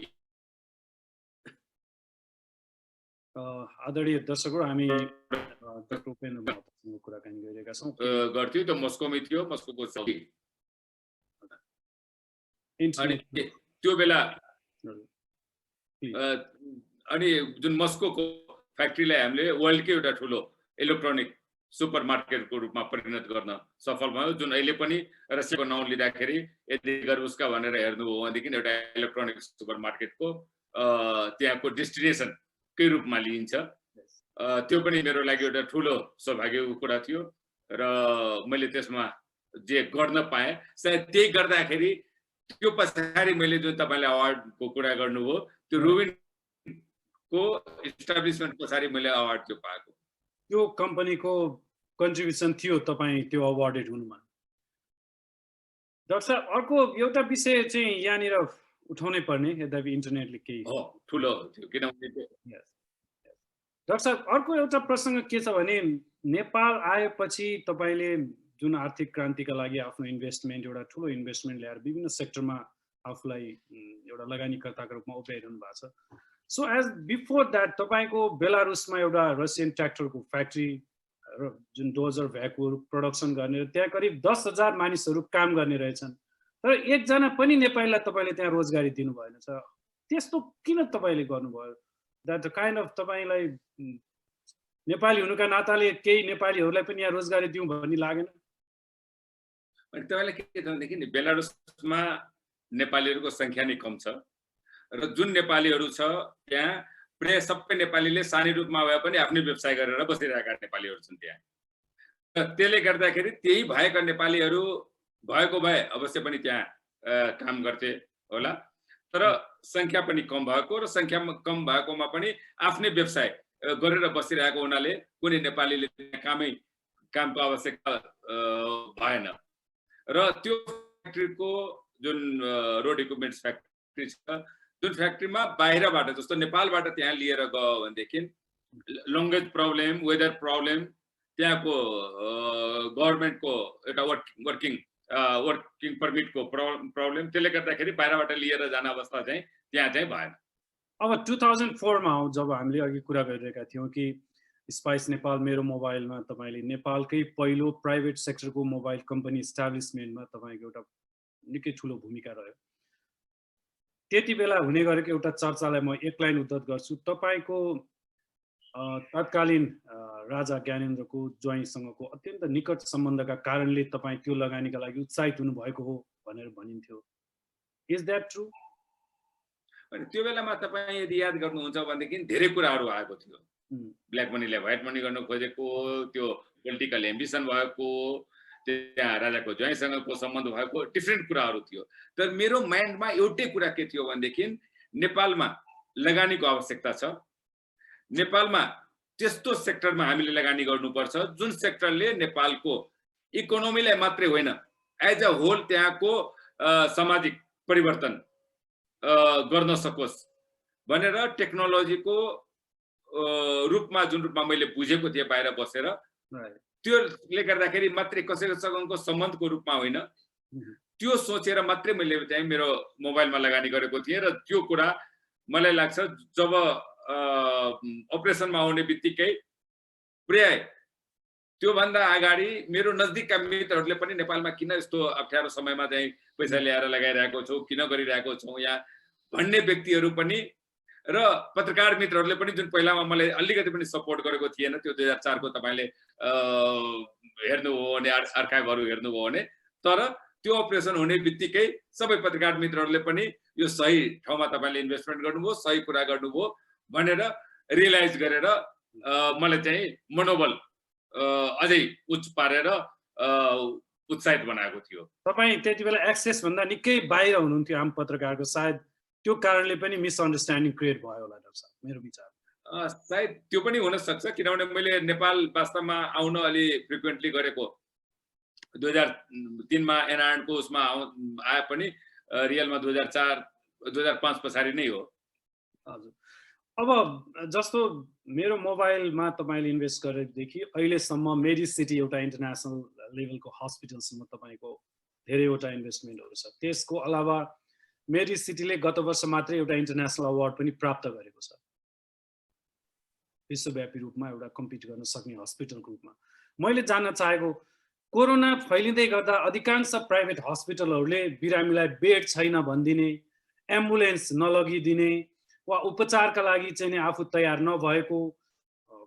आदरणीय दर्शकहरू, हामी डाक्टर उपेन्द्र महतोसँग कुराकानी गरिरहेका छौँ। गर्थ्यो त्यो मस्कोमै थियो, मस्कोको चौकी। त्यो बेला अनि जुन मस्कोको फ्याक्ट्रीलाई हामीले वर्ल्डकै एउटा ठुलो इलेक्ट्रोनिक सुपर मार्केटको रूपमा परिणत गर्न सफल भयो, जुन अहिले पनि रसियाको नाउँ लिँदाखेरि यदि गर्वस्का भनेर हेर्नुभयो भनेदेखि एउटा इलेक्ट्रोनिक सुपर मार्केटको त्यहाँको डेस्टिनेसनकै रूपमा लिइन्छ। त्यो पनि मेरो लागि एउटा ठुलो सौभाग्यको कुरा थियो र मैले त्यसमा जे गर्न पाएँ, सायद त्यही गर्दाखेरि त्यो पछाडि मैले जुन तपाईँले अवार्डको कुरा गर्नुभयो त्यो रुबिनको इस्टाब्लिसमेन्ट पछाडि मैले अवार्ड त्यो पाएको। त्यो कम्पनीको कन्ट्रिब्युसन थियो तपाईँ त्यो अवार्डेड हुनुमा। डाक्टर साहब, अर्को एउटा विषय चाहिँ यहाँनिर उठाउनै पर्ने, यद्यपि इन्टरनेटले केही हो ठुलो थियो किनभने डाक्टर साहब अर्को एउटा प्रसङ्ग के छ भने नेपाल आएपछि तपाईँले जुन आर्थिक क्रान्तिका लागि आफ्नो इन्भेस्टमेन्ट, एउटा ठुलो इन्भेस्टमेन्ट ल्याएर विभिन्न सेक्टरमा आफूलाई एउटा लगानीकर्ताको रूपमा उभ्याइरहनु भएको छ। सो एज बिफोर द्याट तपाईँको बेलारुसमा एउटा रसियन ट्र्याक्टरको फ्याक्ट्री र जुन डोजर भ्याकुहरू प्रोडक्सन गर्ने, त्यहाँ करिब 10,000 मानिसहरू काम गर्ने रहेछन्, तर एकजना पनि नेपालीलाई तपाईँले त्यहाँ रोजगारी दिनु भएन छ। त्यस्तो किन तपाईँले गर्नुभयो? द्याट काइन्ड अफ तपाईँलाई नेपाली हुनुका नाताले केही नेपालीहरूलाई पनि यहाँ रोजगारी दिउँ भन्ने लागेन? अनि तपाईँलाई के छ भनेदेखि बेलारुसमा नेपालीहरूको सङ्ख्या नै कम छ र जुन नेपालीहरू छ त्यहाँ प्राय सबै नेपालीले सानै रूपमा भए पनि आफ्नै व्यवसाय गरेर बसिरहेका नेपालीहरू छन् त्यहाँ। र त्यसले गर्दाखेरि त्यही भएका नेपालीहरू भएको भए अवश्य पनि त्यहाँ काम गर्थे होला, तर सङ्ख्या पनि कम भएको र सङ्ख्या कम भएकोमा पनि आफ्नै व्यवसाय गरेर बसिरहेको हुनाले कुनै नेपालीले कामको आवश्यकता भएन। र त्यो फ्याक्ट्रीको जुन रोड इक्विपमेन्ट्स फ्याक्ट्री छ, जुन फ्याक्ट्रीमा बाहिरबाट जस्तो नेपालबाट त्यहाँ लिएर गयो भनेदेखि लङ्गेज प्रब्लम, वेदर प्रब्लम, त्यहाँको गभर्मेन्टको एउटा वर्किङ पर्मिटको प्रब्लम, त्यसले गर्दाखेरि बाहिरबाट लिएर जाने अवस्था चाहिँ त्यहाँ चाहिँ भएन। अब 2004 मा जब हामीले अघि कुरा गरिरहेका थियौँ कि स्पाइस नेपाल मेरो मोबाइलमा तपाईँले नेपालकै पहिलो प्राइभेट सेक्टरको मोबाइल कम्पनी इस्टाब्लिसमेन्टमा तपाईँको एउटा निकै ठुलो भूमिका रह्यो। त्यति बेला हुने गरेको एउटा चर्चालाई म एक लाइन उद्धत गर्छु। तपाईँको तत्कालीन राजा ज्ञानेन्द्रको ज्वाइँसँगको अत्यन्त निकट सम्बन्धका कारणले तपाईँ त्यो लगानीका लागि उत्साहित हुनुभएको हो भनेर भनिन्थ्यो। Is that true? अनि त्यो बेलामा तपाईँ यदि याद गर्नुहुन्छ भनेदेखि धेरै कुराहरू आएको थियो। ब्ल्याक मनीलाई व्हाइट मनी गर्न खोजेको, त्यो पोलिटिकल एम्बिसन भएको, त्यहाँ राजाको ज्वाइँसँगको सम्बन्ध भएको, डिफ्रेन्ट कुराहरू थियो। तर मेरो माइन्डमा एउटै कुरा के थियो भनेदेखि नेपालमा लगानीको आवश्यकता छ। नेपालमा त्यस्तो सेक्टरमा हामीले लगानी गर्नुपर्छ जुन सेक्टरले नेपालको इकोनोमीलाई मात्रै होइन एज अ होल त्यहाँको सामाजिक परिवर्तन गर्न सकोस् भनेर टेक्नोलोजीको रूपमा जुन रूपमा मैले बुझेको थिएँ बाहिर बसेर त्योले गर्दाखेरि मात्रै कसैसँगको सम्बन्धको रूपमा होइन त्यो सोचेर मात्रै मैले चाहिँ मेरो मोबाइलमा लगानी गरेको थिएँ र त्यो कुरा मलाई लाग्छ जब अपरेसनमा आउने बित्तिकै प्राय त्योभन्दा अगाडि मेरो नजदिकका मित्रहरूले पनि नेपालमा किन यस्तो अप्ठ्यारो समयमा चाहिँ पैसा ल्याएर लगाइरहेको छौ, किन गरिरहेको छौ यहाँ भन्ने व्यक्तिहरू पनि र पत्रकार मित्रहरूले पनि जुन पहिलामा मलाई अलिकति पनि सपोर्ट गरेको थिएन त्यो 2004 को तपाईले हेर्नुभयो भने आर्काइभहरू हेर्नुभयो भने तर त्यो अपरेसन हुने बित्तिकै सबै पत्रकार मित्रहरूले पनि यो सही ठाउँमा तपाईले इन्भेस्टमेन्ट गर्नुभयो, सही कुरा गर्नुभयो भनेर रियलाइज गरेर मलाई चाहिँ मनोबल अझै उच्च पारेर उत्साहित बनाएको थियो। तपाईँ त्यति बेला एक्सेस भन्दा निकै बाहिर हुनुहुन्थ्यो आम पत्रकारको, सायद त्यो कारणले पनि मिसअन्डरस्ट्यान्डिङ क्रिएट भयो होला डाक्टर साहब, मेरो विचार। सायद त्यो पनि हुन सक्छ किनभने मैले नेपाल वास्तवमा आउन अलि फ्रिक्वेन्टली गरेको 2003 मा एनआरएन को उसमा आए पनि रियलमा 2005 पछाडि नै हो। हजुर, अब जस्तो मेरो मोबाइलमा तपाईले इन्भेस्ट गरेदेखि अहिलेसम्म मेडिसिटी एउटा इन्टरनेसनल लेभलको हस्पिटलसम्म तपाईको धेरैवटा इन्भेस्टमेन्टहरू छ। त्यसको अलावा मेडिसिटीले गत वर्ष मात्रै एउटा इन्टरनेसनल अवार्ड पनि प्राप्त गरेको छ विश्वव्यापी रूपमा एउटा कम्पिट गर्न सक्ने हस्पिटलको रूपमा। मैले जान्न चाहेको कोरोना फैलिँदै गर्दा अधिकांश प्राइभेट हस्पिटलहरूले बिरामीलाई बेड छैन भनिदिने, एम्बुलेन्स नलगिदिने वा उपचारका लागि चाहिँ आफू तयार नभएको,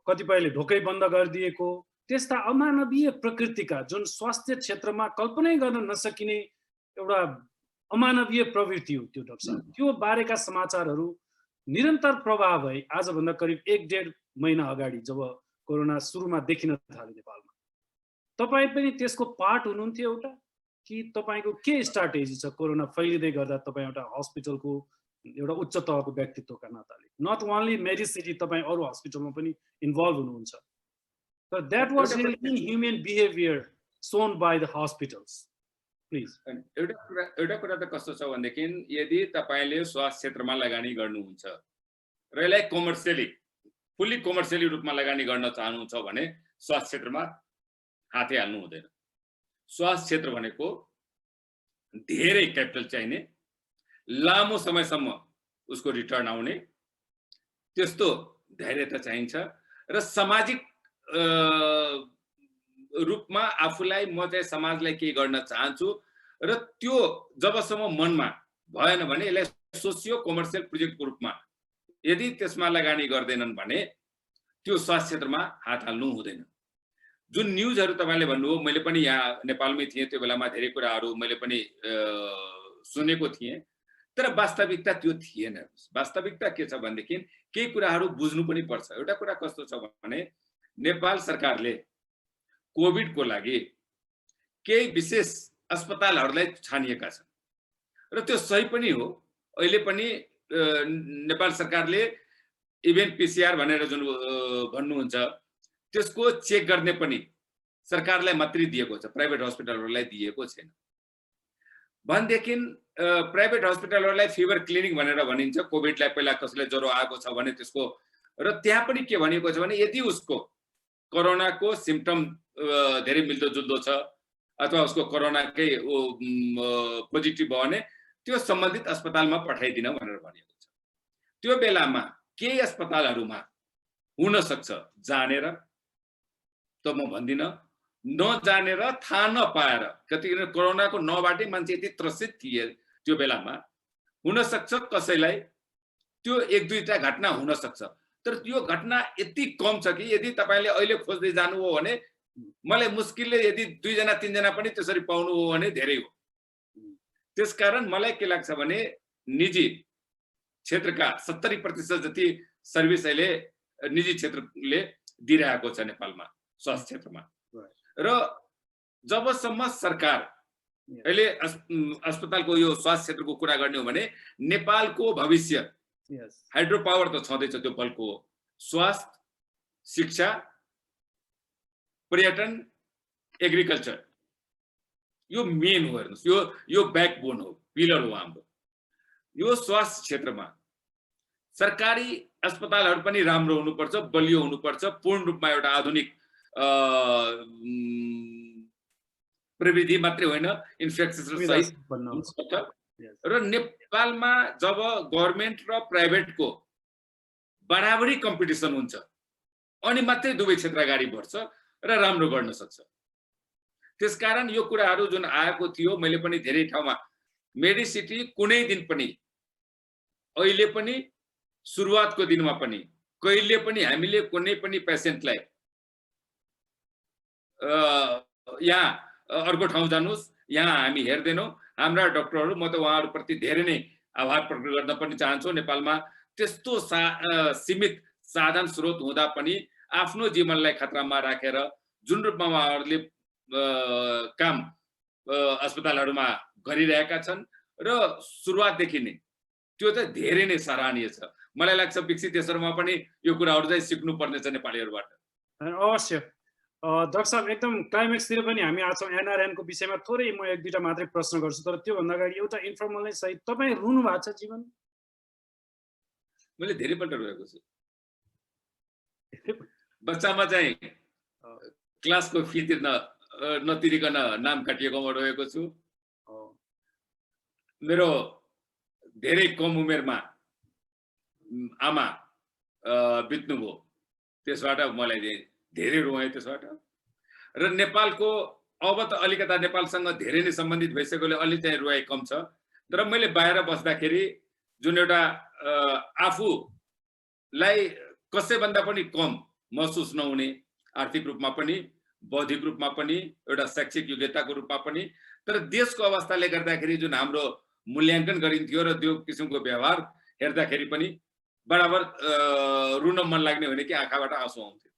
कतिपयले ढोकै बन्द गरिदिएको, त्यस्ता अमानवीय प्रकृतिका जुन स्वास्थ्य क्षेत्रमा कल्पनै गर्न नसकिने एउटा अमानवीय प्रवृत्ति हो त्यो डाक्टर साहब, त्यो बारेका समाचारहरू निरन्तर प्रवाह भए आजभन्दा करिब 1-1.5 महिना अगाडि जब कोरोना सुरुमा देखिन थाल्यो नेपालमा। तपाईँ पनि त्यसको पार्ट हुनुहुन्थ्यो एउटा, कि तपाईँको के स्ट्राटेजी छ कोरोना फैलिँदै गर्दा तपाईँ एउटा हस्पिटलको एउटा उच्च तहको व्यक्तित्वका नाताले? नट ओन्ली मेडिसिटी, तपाईँ अरू हस्पिटलमा पनि इन्भल्भ हुनुहुन्छ, तर that was an inhuman behaviour shown by the hospitals. Please. एउटा कुरा त कस्तो छ भनेदेखि यदि तपाईले स्वास्थ्य क्षेत्रमा लगानी गर्नुहुन्छ र यसलाई फुल्ली कमर्सियली रूपमा लगानी गर्न चाहनुहुन्छ भने स्वास्थ्य क्षेत्रमा हातै हाल्नु हुँदैन। स्वास्थ्य क्षेत्र भनेको धेरै क्यापिटल चाहिने, लामो समयसम्म उसको रिटर्न आउने त्यस्तो धैर्यता चाहिन्छ र सामाजिक रूपमा आफूलाई म चाहिँ समाजलाई के गर्न चाहन्छु र त्यो जबसम्म मनमा भएन भने यसलाई सोसियो कमर्सियल प्रोजेक्टको रूपमा यदि त्यसमा लगानी गर्दैनन् भने त्यो स्वास्थ्य क्षेत्रमा हात हाल्नु हुँदैन। जुन न्युजहरू तपाईले भन्नुभयो, मैले पनि यहाँ नेपालमै थिएँ त्यो बेलामा, धेरै कुराहरू मैले पनि सुनेको थिएँ, तर वास्तविकता त्यो थिएन। वास्तविकता के छ भनेदेखि केही कुराहरू बुझ्नु पनि पर्छ। एउटा कुरा कस्तो छ भने नेपाल सरकारले कोभिडको लागि केही विशेष अस्पतालहरूलाई छानिएका छन् र त्यो सही पनि हो। अहिले पनि नेपाल सरकारले इभेन पीसीआर भनेर जुन भन्नुहुन्छ त्यसको चेक गर्ने पनि सरकारलाई मात्रै दिएको छ, प्राइभेट हस्पिटलहरूलाई दिएको छैन। भनेदेखि प्राइभेट हस्पिटलहरूलाई फिभर क्लिनिक भनेर भनिन्छ। कोभिडलाई पहिला कसैलाई ज्वरो आएको छ भने त्यसको, र त्यहाँ पनि के भनिएको छ भने यदि उसको कोरोनाको सिम्पटम धेरै मिल्दोजुल्दो छ अथवा उसको कोरोनाकै पोजिटिभ भयो भने त्यो सम्बन्धित अस्पतालमा पठाइदिन भनेर भनिएको छ। त्यो बेलामा केही अस्पतालहरूमा हुन सक्छ जानेर, त म भन्दिन, नजानेर थाहा नपाएर, कतिखेर कोरोनाको नबाटै मान्छे यति त्रसित थिए त्यो बेलामा, हुन सक्छ कसैलाई त्यो 1-2टा घटना हुन सक्छ। तर त्यो घटना यति कम छ कि यदि तपाईले अहिले खोज्दै जानु हो भने मलाई मुस्किलले यदि 2-3 पनि त्यसरी पाउनु हो भने धेरै हो। त्यसकारण मलाई के लाग्छ भने निजी क्षेत्रका 70% जति सर्भिस अहिले निजी क्षेत्रले दिइरहेको छ नेपालमा स्वास्थ्य क्षेत्रमा। र जबसम्म सरकार अहिले अस्पतालको यो स्वास्थ्य क्षेत्रको कुरा गर्ने हो भने नेपालको भविष्य हाइड्रो पावर त छँदैछ, त्यो बलको स्वास्थ्य, शिक्षा, पर्यटन, एग्रिकल्चर, यो मेन हो। हेर्नुस्, यो ब्याकबोन हो, पिलर हो हाम्रो। यो स्वास्थ्य क्षेत्रमा सरकारी अस्पतालहरू पनि राम्रो हुनुपर्छ, बलियो हुनुपर्छ, पूर्ण रूपमा एउटा आधुनिक प्रविधि मात्रै होइन, इन्फ्रास्ट्रक्चर सहित हुनुपर्छ। र नेपालमा जब गभर्नमेन्ट र प्राइभेटको बराबरी कम्पिटिसन हुन्छ अनि मात्रै दुवै क्षेत्र अगाडि बढ्छ र राम्रो गर्न सक्छ। त्यसकारण यो कुराहरू जुन आएको थियो, मैले पनि धेरै ठाउँमा मेडिसिटी कुनै दिन पनि, अहिले पनि, सुरुवातको दिनमा पनि, कहिले पनि हामीले कुनै पनि पेसेन्टलाई यहाँ अर्को ठाउँ जानुस्, यहाँ हामी हेर्दैनौँ, हाम्रा डाक्टरहरू, म त उहाँहरूप्रति धेरै नै आभार प्रकट गर्न पनि चाहन्छु। नेपालमा त्यस्तो सीमित साधन स्रोत हुँदा पनि आफ्नो जीवनलाई खतरामा राखेर जुन रूपमा उहाँहरूले काम अस्पतालहरूमा गरिरहेका छन् र सुरुवातदेखि नै, त्यो त धेरै नै सराहनीय छ। मलाई लाग्छ विकसित देशहरूमा पनि यो कुराहरू चाहिँ सिक्नु पर्नेछ नेपालीहरूबाट। अवश्य। डाक्टर साहब, एकदम क्लाइमेक्सतिर पनि हामी आछौँ। एनआरएनको विषयमा थोरै म एक दुईटा मात्रै प्रश्न गर्छु, तर त्योभन्दा अगाडि एउटा इन्फर्मल नै सही, तपाईँ रुनु भएको छ जीवन? मैले धेरैपल्ट रोएको छु। बच्चामा चाहिँ क्लासको फी तिर्न नतिरिकन नाम काटिएकोमा रोएको छु। मेरो धेरै कम उमेरमा आमा बित्नुभयो, त्यसबाट मलाई धेरै रोएँ त्यसबाट। र नेपालको अब त अलिकता नेपालसँग धेरै नै सम्बन्धित भइसकेकोले अलि चाहिँ रोए कम छ। तर मैले बाहिर बस्दाखेरि जुन एउटा आफूलाई कसैभन्दा पनि कम महसुस नहुने, आर्थिक रूपमा पनि, बौद्धिक रूपमा पनि, एउटा शैक्षिक योग्यताको रूपमा पनि, तर देशको अवस्थाले गर्दाखेरि जुन हाम्रो मूल्याङ्कन गरिन्थ्यो र त्यो किसिमको व्यवहार हेर्दाखेरि पनि बराबर रुन मन लाग्ने होइन कि आँखाबाट आँसु आउँथ्यो।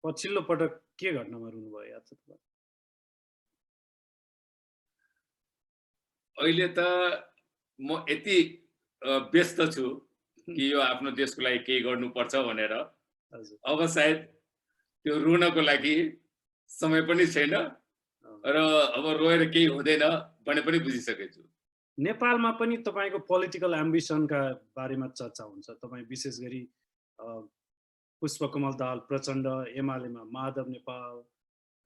पछिल्लो पटक के घटनामा रुनुभयो, याद छ तपाईलाई? अहिले त म यति व्यस्त छु कि यो आफ्नो देशको लागि केही गर्नुपर्छ भनेर अब सायद त्यो रुनको लागि समय पनि छैन र अब रोएर केही हुँदैन भने पनि बुझिसकेको छु। नेपालमा पनि तपाईको पोलिटिकल एम्बिसनका बारेमा चर्चा हुन्छ। तपाईँ विशेष गरी पुष्पकमल दाहाल प्रचण्ड, एमालेमा माधव नेपाल,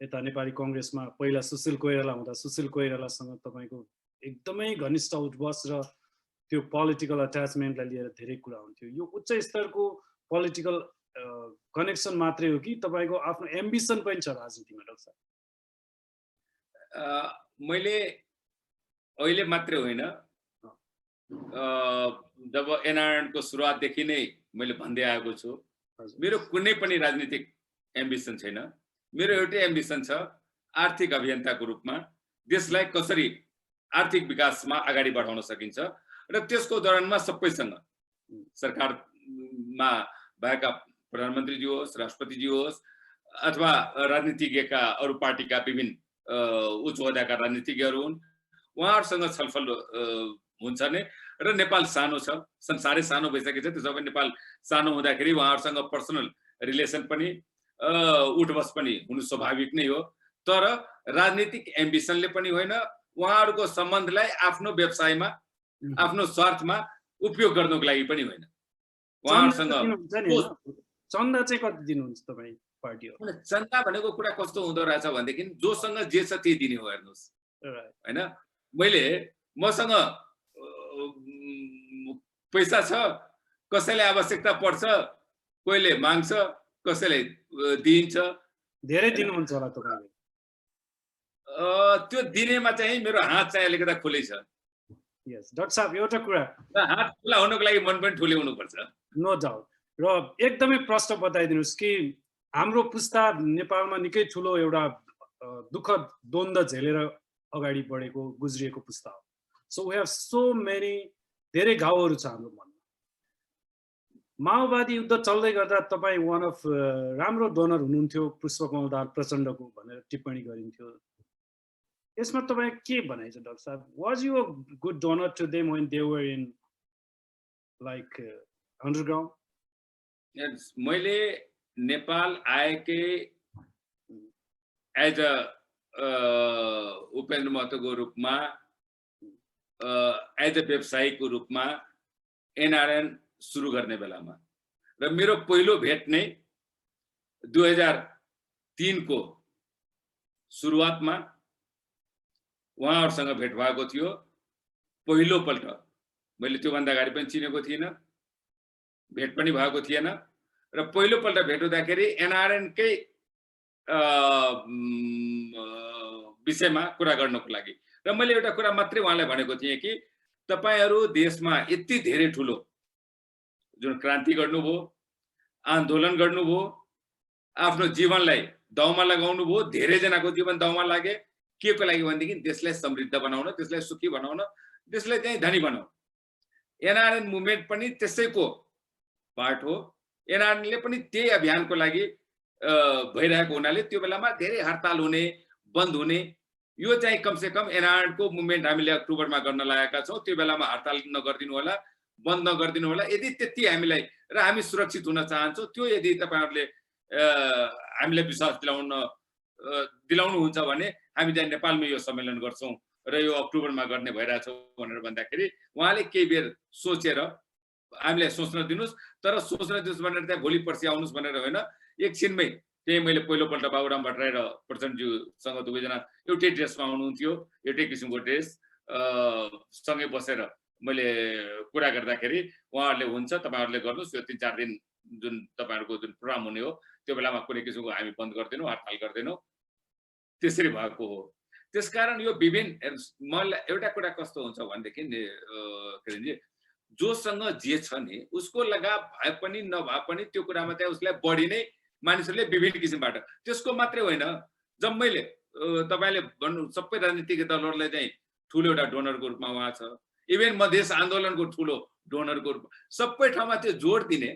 यता नेपाली कङ्ग्रेसमा पहिला सुशील कोइराला हुँदा सुशील कोइरालासँग तपाईको एकदमै घनिष्ठ उठबस र त्यो पोलिटिकल अट्याचमेन्टलाई लिएर धेरै कुरा हुन्थ्यो। यो उच्च स्तरको पोलिटिकल कनेक्सन मात्रै हो कि तपाईको आफ्नो एम्बिसन पनि छ राजनीतिमा, डाक्टर साहब? मैले अहिले मात्रै होइन, जब एनआरएनको सुरुवातदेखि नै मैले भन्दै आएको छु, मेरो कुनै पनि राजनीतिक एम्बिसन छैन। मेरो एउटै एम्बिसन छ, आर्थिक अभियन्ताको रूपमा देशलाई कसरी आर्थिक विकासमा अगाडि बढाउन सकिन्छ र त्यसको दौरानमा सबैसँग, सरकारमा भएका प्रधानमन्त्रीजी होस्, राष्ट्रपतिजी होस्, अथवा राजनीतिज्ञका अरू पार्टीका विभिन्न उच्च ओहदाका राजनीतिज्ञहरू हुन्, उहाँहरूसँग छलफल हुन्छ नै। र नेपाल सानो छ, संसारै सानो भइसकेको छ, त्यसो भए नेपाल सानो हुँदाखेरि उहाँहरूसँग पर्सनल रिलेसन पनि उठबस पनि हुनु स्वाभाविक नै हो। तर राजनीतिक एम्बिसनले पनि होइन, उहाँहरूको सम्बन्धलाई आफ्नो व्यवसायमा, आफ्नो स्वार्थमा उपयोग गर्नको लागि पनि होइन। उहाँहरूसँग चन्दा चाहिँ कति दिनुहुन्छ तपाईँ पार्टीहरू? चन्दा भनेको कुरा कस्तो हुँदो रहेछ भनेदेखि जोसँग जे छ त्यही दिने हो। हेर्नुहोस् होइन, मसँग पैसा छ, कसैलाई आवश्यकता पर्छ, कोहीले माग्छ, कसैलाई दिइन्छ। धेरै दिनुहुन्छ होला तपाईले? त्यो दिनेमा चाहिँ मेरो हात चाहिँ अलिकति खुलै छ। यस डाक्टर साहब, एउटा कुरा, हात खुला हुनको लागि मन पनि ठुलै हुनुपर्छ। No doubt. र एकदमै प्रश्न बताइदिनुहोस् कि हाम्रो पुस्ता नेपालमा निकै ठुलो एउटा दुःखद द्वन्द्व झेलेर अगाडि बढेको गुज्रिएको पुस्ता हो। So we have so many, धेरै घाउहरू छ हाम्रो मनमा। माओवादी युद्ध चल्दै गर्दा तपाईँ वान अफ राम्रो डोनर हुनुहुन्थ्यो पुष्पकमल दाहाल प्रचण्डको भनेर टिप्पणी गरिन्थ्यो। यसमा तपाईँ के भनाइ छ डाक्टर साहब? Was you a good donor to them when they were in like underground? मैले नेपाल आएकै एज अ उपेन्द्र महतोको रूपमा एज अ व्यवसायीको रूपमा एनआरएन सुरु गर्ने बेलामा र मेरो पहिलो भेट नै 2003 को सुरुवातमा उहाँहरूसँग भेट भएको थियो। पहिलोपल्ट मैले त्योभन्दा अगाडि पनि चिनेको थिइनँ, भेट पनि भएको थिएन र पहिलोपल्ट भेट हुँदाखेरि एनआरएनकै विषयमा कुरा गर्नको लागि र मैले एउटा कुरा मात्रै उहाँलाई भनेको थिएँ कि तपाईहरू देशमा यति धेरै ठुलो जुन क्रान्ति गर्नुभयो, आन्दोलन गर्नुभयो, आफ्नो जीवनलाई दाउमा लगाउनु भयो, धेरैजनाको जीवन दाउमा लागे, के को लागि भनेदेखि देशलाई समृद्ध बनाउन, देशलाई सुखी बनाउन, देशलाई चाहिँ धनी बनाउन। एनआरएन मुभमेन्ट पनि त्यसैको पार्ट हो। एनआरएनले पनि त्यही अभियानको लागि भइरहेको हुनाले त्यो बेलामा धेरै हडताल हुने, बन्द हुने, यो चाहिँ कमसे कम एनआरएनको मुभमेन्ट हामीले अक्टोबरमा गर्न लागेका छौँ। त्यो बेलामा हडताल नगरिदिनु होला, बन्द नगरिदिनु होला। यदि त्यति हामीलाई र हामी सुरक्षित हुन चाहन्छौँ, त्यो यदि तपाईहरुले हामीलाई विश्वास दिलाउनुहुन्छ भने हामी चाहिँ नेपालमा यो सम्मेलन गर्छौँ र यो अक्टोबरमा गर्ने भइरहेछ भनेर भन्दाखेरि उहाँले केही बेर सोचेर हामीलाई सोच्न दिनुस्, तर सोच्न दिनुस् भनेर त्यहाँ भोलि पर्सि आउनुस् भनेर होइन, एकछिनमै त्यही मैले पहिलोपल्ट बाबुराम भट्टराई र प्रचण्डज्यूसँग दुवैजना एउटै ड्रेसमा आउनुहुन्थ्यो, एउटै किसिमको ड्रेस सँगै बसेर मैले कुरा गर्दाखेरि उहाँहरूले हुन्छ तपाईहरुले गर्नुस्, यो 3-4 दिन जुन तपाईहरुको जुन प्रोग्राम हुने हो त्यो बेलामा कुनै किसिमको हामी बन्द गर्दैनौँ, हडताल गर्दैनौँ, त्यसरी भएको हो। त्यसकारण यो विभिन्न मलाई एउटा कुरा कस्तो हुन्छ भनेदेखि किरणजी, जोसँग जे छ नि उसको लगाव भए पनि नभए पनि त्यो कुरामा चाहिँ उसलाई बढी नै मानिसहरूले विभिन्न किसिमबाट, त्यसको मात्रै होइन, जम्मैले तपाईले भन्नु सबै राजनीतिक दलहरूलाई चाहिँ ठुलो एउटा डोनरको रूपमा उहाँ छ। इभन मधेस आन्दोलनको ठुलो डोनरको रूपमा सबै ठाउँमा त्यो जोड दिने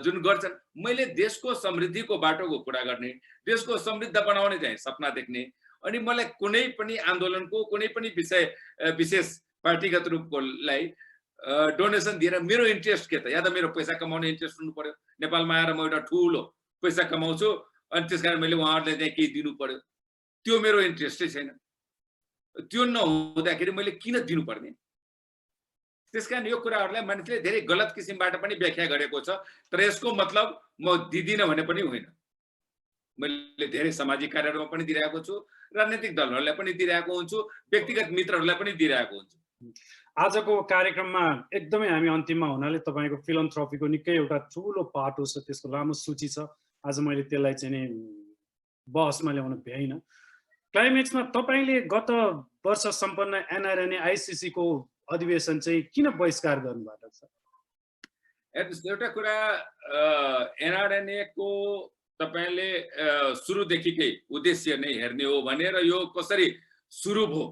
जुन गर्छन्। मैले देशको समृद्धिको बाटोको कुरा गर्ने, देशको समृद्ध बनाउने चाहिँ सपना देख्ने, अनि मलाई कुनै पनि आन्दोलनको कुनै पनि विशेष पार्टीगत रूपकोलाई डोनेसन दिएर मेरो इन्ट्रेस्ट के त, या त मेरो पैसा कमाउने इन्ट्रेस्ट हुनु पर्यो, नेपालमा आएर म एउटा ठुलो पैसा कमाउँछु अनि त्यसकारण मैले उहाँहरूलाई चाहिँ केही दिनु पर्यो, त्यो मेरो इन्ट्रेस्टै छैन। त्यो नहुँदाखेरि मैले किन दिनुपर्ने? त्यसकारण यो कुराहरूलाई मानिसले धेरै गलत किसिमबाट पनि व्याख्या गरेको छ। तर यसको मतलब म दिदिनँ भने पनि होइन। मैले धेरै सामाजिक कार्यहरूमा पनि दिइरहेको छु, राजनीतिक दलहरूलाई पनि दिइरहेको हुन्छु, व्यक्तिगत मित्रहरूलाई पनि दिइरहेको हुन्छु। आजको कार्यक्रममा एकदमै हामी अन्तिममा हुनाले तपाईको फिलन्थ्रोपीको निकै एउटा ठुलो पाटो छ, त्यसको लामो सूची छ। आज मैले त्यसलाई चाहिँ नि बहसमा ल्याउन भ्याइन। क्लाइमेक्समा तपाईले गत वर्ष सम्पन्न एनआरएनए आइसिसी को अधिवेशन चाहिँ किन बहिष्कार गर्नुभएको छ? एउटा कुरा, एनआरएनए को तपाईले सुरुदेखिकै उद्देश्य नै हेर्ने हो भने र यो कसरी सुरु भयो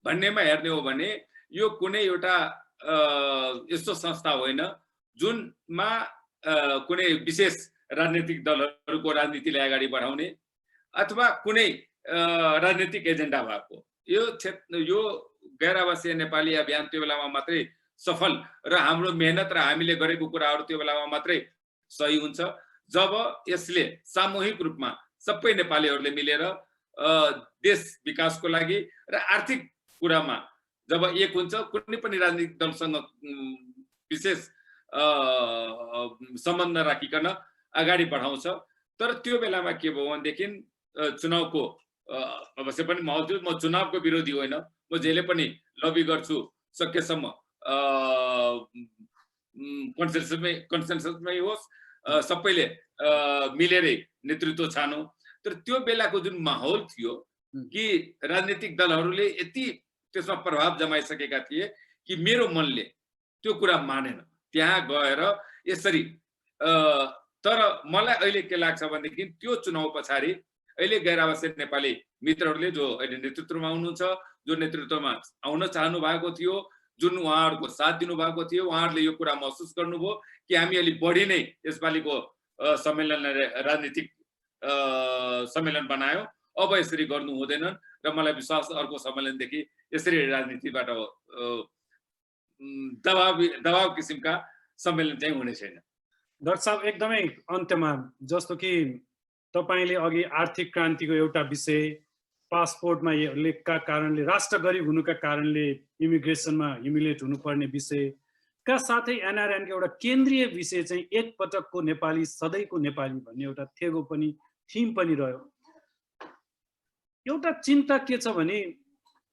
भन्नेमा हेर्ने हो भने यो कुनै एउटा यस्तो संस्था होइन जुनमा कुनै विशेष राजनीतिक दलहरूको राजनीतिलाई अगाडि बढाउने अथवा कुनै राजनीतिक एजेन्डा भएको। यो गैर आवासीय नेपाली अभियान त्यो बेलामा मात्रै सफल र हाम्रो मेहनत र हामीले गरेको कुराहरू त्यो बेलामा मात्रै सही हुन्छ जब यसले सामूहिक रूपमा सबै नेपालीहरूले मिलेर देश विकासको लागि र आर्थिक कुरामा जब एक हुन्छ, कुनै पनि राजनीतिक दलसँग विशेष सम्बन्ध नराखिकन अगाडि बढाउँछ। तर त्यो बेलामा के भयो भनेदेखि चुनावको अवश्य पनि माहौल थियो। म चुनावको विरोधी होइन, म जहिले पनि लबी गर्छु सकेसम्म कन्सेन्ससमै होस्, सबैले मिलेरै नेतृत्व छानौँ। तर त्यो बेलाको जुन माहौल थियो कि राजनीतिक दलहरूले यति त्यसमा प्रभाव जमाइसकेका थिए कि मेरो मनले त्यो कुरा मानेन त्यहाँ गएर यसरी। तर मलाई अहिले के लाग्छ भनेदेखि त्यो चुनाव पछाडि अहिले गैर आवासीय नेपाली मित्रहरूले जो अहिले नेतृत्वमा हुनुहुन्छ, जो नेतृत्वमा आउन चाहनु भएको थियो, जुन उहाँहरूको साथ दिनुभएको थियो, उहाँहरूले यो कुरा महसुस गर्नुभयो कि हामी अलिक बढी नै यसपालिको सम्मेलनलाई राजनीतिक सम्मेलन बनायो, अब यसरी गर्नु हुँदैनन् र मलाई विश्वास अर्को सम्मेलनदेखि यसरी राजनीतिबाट दबाव किसिमका सम्मेलन चाहिँ हुने छैन। डाक्टर साहब एकदमै अन्त्यमा जस्तो कि तपाईले अघि आर्थिक क्रान्तिको एउटा विषय, पासपोर्टमा लेखका कारणले राष्ट्र गरिब हुनुका कारणले इमिग्रेसनमा ह्युमिलेट हुनुपर्ने विषयका साथै एनआरएनको एउटा केन्द्रीय विषय चाहिँ एकपटकको नेपाली सधैँको नेपाली भन्ने एउटा थेगो पनि थिम पनि रह्यो। एउटा चिन्ता के छ भने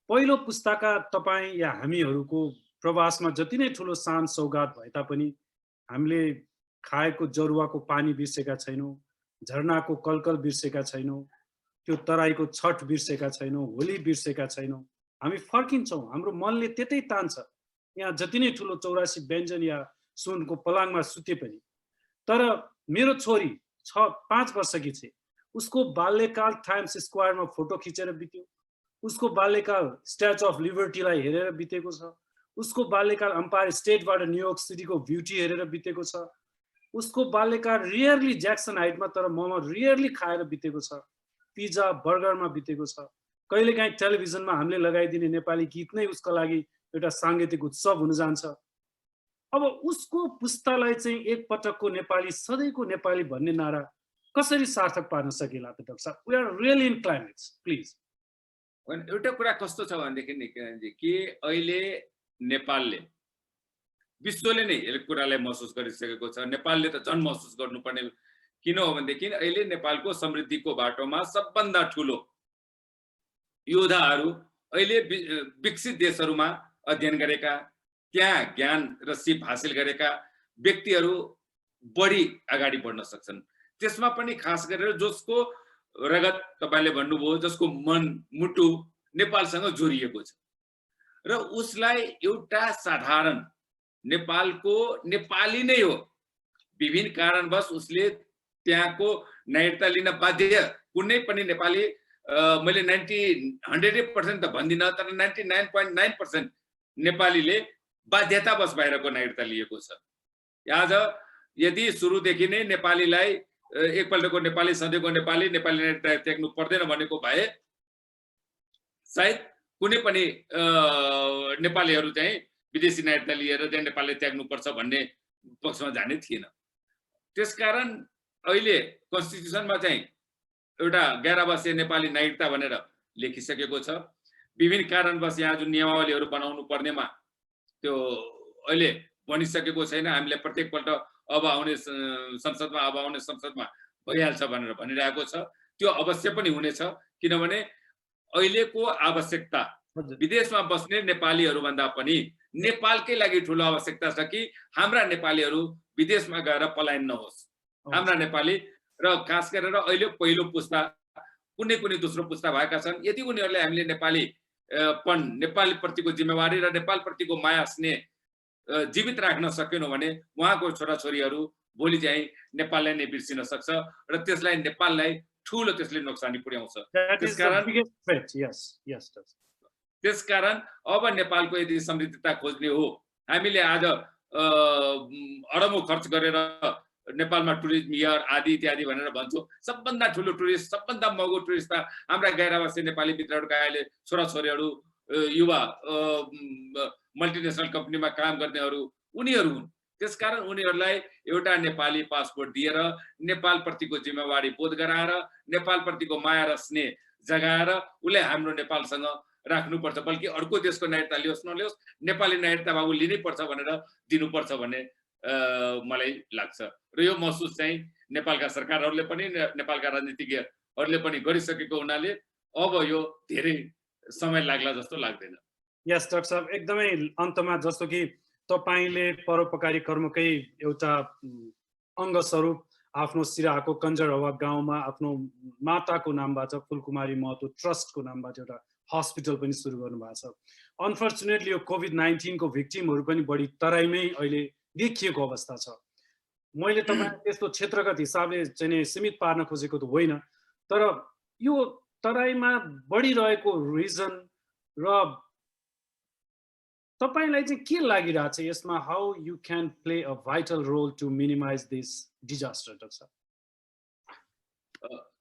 पहिलो पुस्ताका तपाईँ या हामीहरूको प्रवासमा जति नै ठुलो शान सौगात भए तापनि हामीले खाएको जरुवाको पानी बिर्सेका छैनौँ, झरनाको कलकल बिर्सेका छैनौँ, त्यो तराईको छठ बिर्सेका छैनौँ, होली बिर्सेका छैनौँ। हामी फर्किन्छौँ, हाम्रो मनले त्यतै तान्छ, यहाँ जति नै ठुलो 84 व्यञ्जन या सुनको पलाङमा सुते पनि। तर मेरो छोरी 5 वर्षकी छ, उसको बाल्यकाल टाइम्स स्क्वायरमा फोटो खिचेर बित्यो, उसको बाल्यकाल स्ट्याचु अफ लिबर्टीलाई हेरेर बितेको छ, उसको बाल्यकाल एम्पायर स्टेटबाट न्युयोर्क सिटीको ब्युटी हेरेर बितेको छ, उसको बाल्यकाल रियरली ज्याक्सन हाइटमा तर मोमो रियरली खाएर बितेको छ, पिज्जा बर्गरमा बितेको छ। कहिलेकाहीँ टेलिभिजनमा हामीले लगाइदिने नेपाली गीत नै उसको लागि एउटा साङ्गीतिक उत्सव हुन जान्छ। अब उसको पुस्तालाई चाहिँ एकपटकको नेपाली सधैँको नेपाली भन्ने नारा कसरी सार्थक पार्न सकिएला त डाक्टर साहब? We are really in climax, please. एउटा कुरा कस्तो छ भनेदेखि नि कि अहिले नेपालले विश्वले नै यस कुरालाई महसुस गरिसकेको छ। नेपालले त झन् महसुस गर्नुपर्ने, किन हो भनेदेखि अहिले नेपालको समृद्धिको बाटोमा सबभन्दा ठुलो योद्धाहरू अहिले विकसित देशहरूमा अध्ययन गरेका, त्यहाँ ज्ञान र सिप हासिल गरेका व्यक्तिहरू बढी अगाडि बढ्न सक्छन्। त्यसमा पनि खास गरेर जसको रगत तपाईले भन्नुभयो, जसको मन मुटु नेपालसँग जोडिएको छ र उसलाई एउटा साधारण नेपालको नेपाली नै हो, विभिन्न कारणवश उसले त्यहाँको नागरिकता लिन बाध्य। कुनै पनि नेपाली, मैले 100% त भन्दिनँ, तर 99.9% नेपालीले बाध्यतावश बाहिरको नागरिकता लिएको छ। आज यदि सुरुदेखि नै नेपालीलाई एकपल्टको नेपाली सधैँको नेपाली नागरिकता त्याग्नु पर्दैन भनेको भए सायद कुनै पनि नेपालीहरू चाहिँ विदेशी नागरिकता लिएर चाहिँ नेपालले त्याग्नुपर्छ भन्ने पक्षमा जाने थिएन। त्यसकारण अहिले कन्स्टिट्युसनमा चाहिँ एउटा 11 वर्षीय नेपाली नागरिकता भनेर लेखिसकेको छ। विभिन्न कारणवश यहाँ जुन नियमावलीहरू बनाउनु पर्नेमा त्यो अहिले बनिसकेको छैन। हामीले प्रत्येकपल्ट अब आउने संसदमा भइहाल्छ भनेर भनिरहेको छ। त्यो अवश्य पनि हुनेछ, किनभने अहिलेको आवश्यकता विदेशमा बस्ने नेपालीहरू भन्दा पनि नेपालकै लागि ठुलो आवश्यकता छ कि हाम्रा नेपालीहरू विदेशमा गएर पलायन नहोस्। हाम्रा नेपाली र खास गरेर अहिले पहिलो पुस्ता, कुनै दोस्रो पुस्ता भएका छन्, यदि उनीहरूले हामीले नेपाली प्रतिको जिम्मेवारी र नेपाल प्रतिको माया स्नेह जीवित राख्न सकेनौँ भने उहाँको छोराछोरीहरू भोलि चाहिँ नेपाललाई नै बिर्सिन सक्छ र त्यसलाई नेपाललाई ठुलो त्यसले नोक्सानी पुर्याउँछ। त्यसकारण अब नेपालको यदि समृद्धता खोज्ने हो, हामीले आज अरबौं खर्च गरेर नेपालमा टुरिज्म इयर आदि इत्यादि भनेर भन्छौँ। सबभन्दा ठुलो टुरिस्ट, सबभन्दा महँगो टुरिस्ट त हाम्रा गैरवासी नेपाली मित्रहरूका अहिले छोराछोरीहरू, युवा मल्टिनेसनल कम्पनीमा काम गर्नेहरू उनीहरू हुन्। त्यसकारण उनीहरूलाई एउटा नेपाली पासपोर्ट दिएर नेपाल प्रतिको जिम्मेवारी बोध गराएर नेपाल प्रतिको माया र स्नेह जगाएर उसले हाम्रो नेपालसँग राख्नुपर्छ। बल्कि अर्को देशको नागरिकता लियोस् नलियोस् नेपाली नागरिकता बाबु लिनै पर्छ भनेर दिनुपर्छ भन्ने मलाई लाग्छ। र यो महसुस चाहिँ नेपालका सरकारहरूले पनि नेपालका राजनीतिज्ञहरूले पनि गरिसकेको हुनाले अब यो धेरै समय लाग्ला जस्तो लाग्दैन। यस डाक्टर साहब, एकदमै अन्तमा जस्तो कि तपाईले परोपकारी कर्मकै एउटा अङ्ग स्वरूप आफ्नो सिराहाको कञ्जरहवा गाउँमा आफ्नो माताको नामबाट फुलकुमारी महतो ट्रस्टको नामबाट एउटा हस्पिटल पनि सुरु गर्नुभएको छ। अनफर्चुनेटली यो कोभिड-19 को भिक्टिमहरू पनि बढी तराईमै अहिले देखिएको अवस्था छ। मैले तपाईँ त्यस्तो क्षेत्रगत हिसाबले चाहिँ सीमित पार्न खोजेको त होइन, तर यो तराईमा बढिरहेको रिजन र तपाईलाई चाहिँ के लागिरहेछ यसमा how you can play a vital role to minimise this disaster doctor साहब?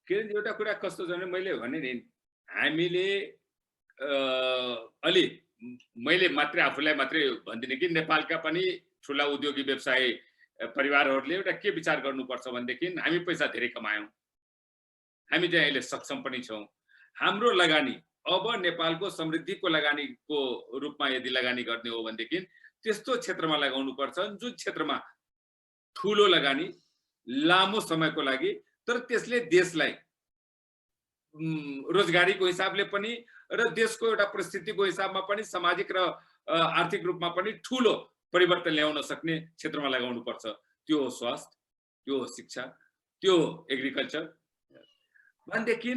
किरण एउटा कुरा कस्तो छ भने मैले भने नि हामीले अलि मैले मात्रै आफूलाई मात्रै भन्दिनँ कि नेपालका पनि ठुला उद्योगी व्यवसाय परिवारहरूले एउटा के विचार गर्नुपर्छ भनेदेखि हामी पैसा धेरै कमायौँ, हामी चाहिँ अहिले सक्षम पनि छौँ, हाम्रो लगानी अब नेपालको समृद्धिको लगानीको रूपमा यदि लगानी गर्ने हो भनेदेखि त्यस्तो क्षेत्रमा लगाउनु पर्छ जुन क्षेत्रमा ठुलो लगानी लामो समयको लागि, तर त्यसले देशलाई रोजगारीको हिसाबले पनि र देशको एउटा परिस्थितिको हिसाबमा पनि सामाजिक र आर्थिक रूपमा पनि ठुलो परिवर्तन ल्याउन सक्ने क्षेत्रमा लगाउनु पर्छ। त्यो हो स्वास्थ्य, त्यो हो शिक्षा, त्यो हो एग्रिकल्चर। भनेदेखि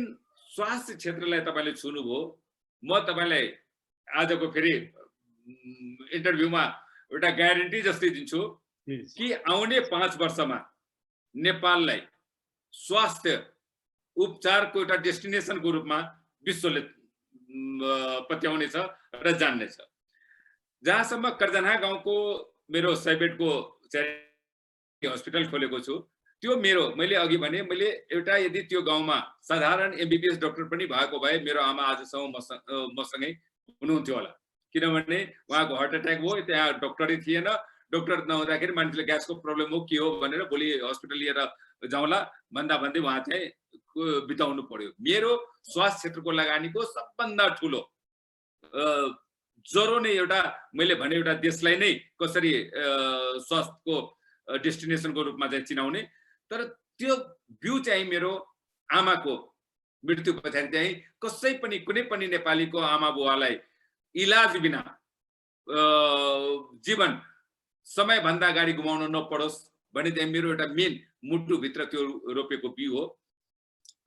स्वास्थ्य क्षेत्रलाई तपाईँले छुनुभयो। म तपाईँलाई आजको फेरि इन्टरभ्यूमा एउटा ग्यारेन्टी जस्तै दिन्छु कि आउने 5 वर्षमा नेपाललाई स्वास्थ्य उपचारको एउटा डेस्टिनेसनको रूपमा विश्वले पत्याउनेछ र जान्नेछ। जहाँसम्म कर्जन्हा गाउँको मेरो 100 बेडको हस्पिटल खोलेको छु, त्यो मैले अघि भने मैले एउटा यदि त्यो गाउँमा साधारण एमबीबीएस डाक्टर पनि भएको भए मेरो आमा आजसम्म मसँगै हुनुहुन्थ्यो होला, किनभने उहाँको हार्ट एट्याक भयो, त्यहाँ डक्टरै थिएन। डक्टर नहुँदाखेरि मान्छेले ग्यासको प्रब्लम हो के हो भनेर भोलि हस्पिटल लिएर जाउँला भन्दा भन्दै उहाँ चाहिँ बिताउनु पर्यो। मेरो स्वास्थ्य क्षेत्रको लगानीको सबभन्दा ठुलो जरो नै एउटा मैले भने एउटा देशलाई नै कसरी स्वास्थ्यको डेस्टिनेसनको रूपमा चाहिँ चिनाउने, तर त्यो भ्यू चाहिँ मेरो आमाको मृत्यु पछाडि चाहिँ कसै पनि कुनै पनि नेपालीको आमा बुवालाई इलाज बिना जीवन समयभन्दा अगाडि गुमाउन नपरोस् भने चाहिँ मेरो एउटा मेन मुटुभित्र त्यो रोपेको बिउ हो।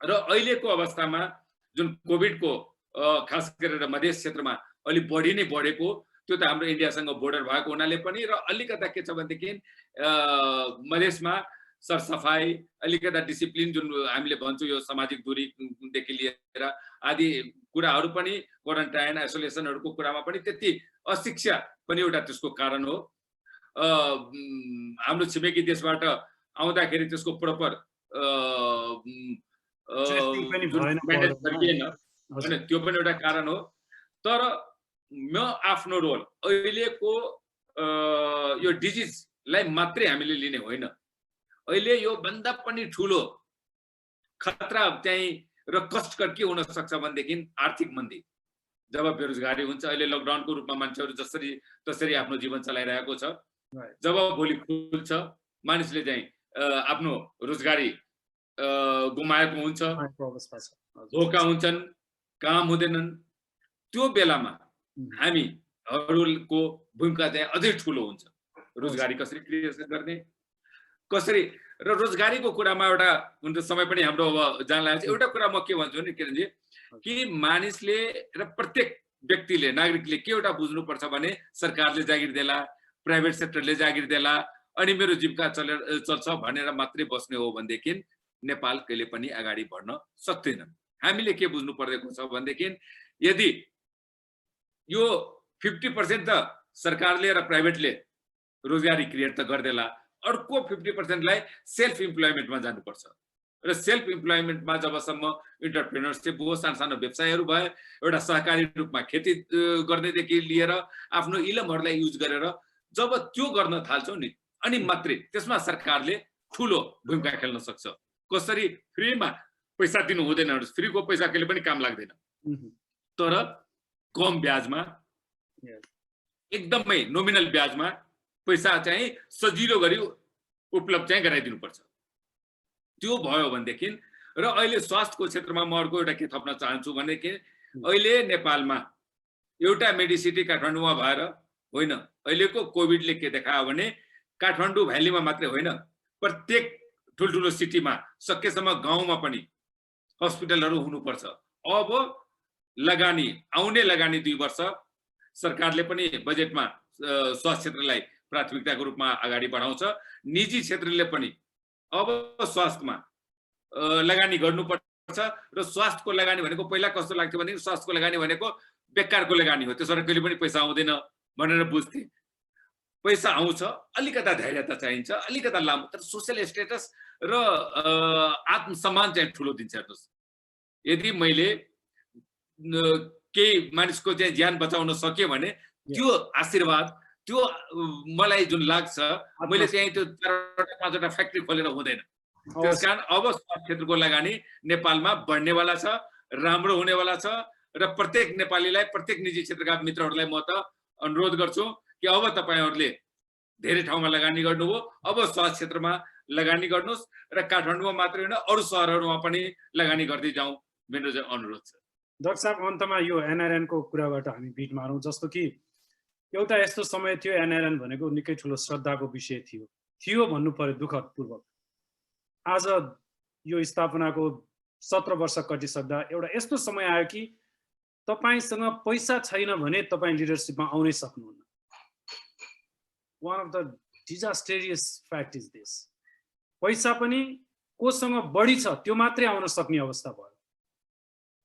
र अहिलेको अवस्थामा जुन कोभिडको खास गरेर मधेस क्षेत्रमा अलि बढी नै बढेको, त्यो त हाम्रो इन्डियासँग बोर्डर भएको हुनाले पनि, र अलिकता के छ भनेदेखि मधेसमा सरसफाइ अलिकता डिसिप्लिन जुन हामीले भन्छौँ यो सामाजिक दूरीदेखि लिएर आदि कुराहरू पनि क्वारेन्टाइन आइसोलेसनहरूको कुरामा पनि त्यति अशिक्षा पनि एउटा त्यसको कारण हो। हाम्रो छिमेकी देशबाट आउँदाखेरि त्यसको प्रपर त्यो पनि एउटा कारण हो। तर म आफ्नो रोल अहिलेको यो डिजिजलाई मात्रै हामीले लिने होइन, अहिले यो भन्दा पनि ठुलो खतरा चाहिँ र कष्टकर के हुन सक्छ भनेदेखि आर्थिक मन्दी। जब बेरोजगारी हुन्छ, अहिले लकडाउनको रूपमा मान्छेहरू जसरी तसरी आफ्नो जीवन चलाइरहेको छ, जब भोलि खुल्छ मानिसले चाहिँ आफ्नो रोजगारी गुमाएको हुन्छ, धोका हुन्छन्, काम हुँदैनन्, त्यो बेलामा हामीहरूको भूमिका चाहिँ अझै ठुलो हुन्छ। रोजगारी कसरी क्रिएट गर्ने, कसरी, र रोजगारीको कुरामा एउटा हुन्छ समय पनि हाम्रो अब जान लागेको छ। एउटा कुरा म के भन्छु नि किरणजी, कि मानिसले र प्रत्येक व्यक्तिले नागरिकले के एउटा बुझ्नुपर्छ भने सरकारले जागिर देला, प्राइभेट सेक्टरले जागिर देला अनि मेरो जीविका चल्छ भनेर मात्रै बस्ने हो भनेदेखि नेपाल कहिले पनि अगाडि बढ्न सक्दैन। हामीले के बुझ्नु परेको छ भनेदेखि यदि यो 50% त सरकारले र प्राइभेटले रोजगारी क्रिएट त गर्देला, अर्को 50% लाई सेल्फ इम्प्लोइमेन्टमा जानुपर्छ। र सेल्फ इम्प्लोइमेन्टमा जबसम्म इन्टरप्रेन्योरशिप भयो, सानो व्यवसायहरू भयो, एउटा सहकारी रूपमा खेती गर्नेदेखि लिएर आफ्नो इलमहरूलाई युज गरेर जब त्यो गर्न थाल्छौँ नि, अनि मात्रै त्यसमा सरकारले ठुलो भूमिका खेल्न सक्छ। कसरी फ्रीमा पैसा दिनु हुँदैन, फ्रीको पैसा कहिले पनि काम लाग्दैन, तर कम ब्याजमा एकदमै नोमिनल ब्याजमा पैसा चाहिँ सजिलो गरी उपलब्ध चाहिँ गराइदिनुपर्छ। त्यो भयो भनेदेखि, र अहिले स्वास्थ्यको क्षेत्रमा म अर्को एउटा के थप्न चाहन्छु भनेदेखि अहिले नेपालमा एउटा मेडिसिटी काठमाडौँमा भएर होइन, अहिलेको कोभिडले के देखायो भने काठमाडौँ भ्यालीमा मात्रै होइन, प्रत्येक ठुल्ठुलो सिटीमा सकेसम्म गाउँमा पनि हस्पिटलहरू हुनुपर्छ। अब लगानी आउने लगानी 2 वर्ष सरकारले पनि बजेटमा स्वास्थ्य क्षेत्रलाई प्राथमिकताको रूपमा अगाडि बढाउँछ। निजी क्षेत्रले पनि अब स्वास्थ्यमा लगानी गर्नुपर्छ। र स्वास्थ्यको लगानी भनेको पहिला कस्तो लाग्थ्यो भने स्वास्थ्यको लगानी भनेको बेकारको लगानी हो, त्यसबाट कहिले पनि पैसा आउँदैन भनेर बुझ्थे। पैसा आउँछ, अलिकता धैर्यता चाहिन्छ, अलिकता लामो, तर सोसियल स्टेटस र आत्मसम्मान चाहिँ ठुलो दिन्छ। हेर्नुहोस्, यदि मैले केही मानिसको चाहिँ ज्यान बचाउन सके भने त्यो आशीर्वाद, त्यो मलाई जुन लाग्छ, मैले चाहिँ त्यो 4-5वटा फ्याक्ट्री खोलेर हुँदैन। त्यसकारण अब स्वास्थ्य क्षेत्रको लगानी नेपालमा बढ्नेवाला छ, राम्रो हुनेवाला छ र प्रत्येक नेपालीलाई, प्रत्येक निजी क्षेत्रका मित्रहरूलाई म त अनुरोध गर्छु कि अब तपाईहरुले धेरै ठाउँमा लगानी गर्नुभयो, अब स्वास्थ्य क्षेत्रमा लगानी गर्नुस् र काठमाडौँमा मात्रै होइन अरु शहरहरुमा पनि लगानी गर्दै जाउँ, मेरो चाहिँ अनुरोध छ। डाक्टर साहब, अन्तमा यो एनआरएन को कुराबाट हामी बिट मारौँ। जस्तो कि एउटा यस्तो समय थियो, एनआरएन भनेको निकै ठुलो श्रद्धाको विषय थियो भन्नु पर्यो दुःखपूर्वक। आज यो स्थापनाको 17 वर्ष कटिसक्दा एउटा यस्तो समय आयो कि तपाईसँग पैसा छैन भने तपाई लिडरशिपमा आउनै सक्नुहुन्न। One of the disastrous fact is this. पैसा पनि कोसँग बढी छ त्यो मात्रै आउन सक्ने अवस्था भयो।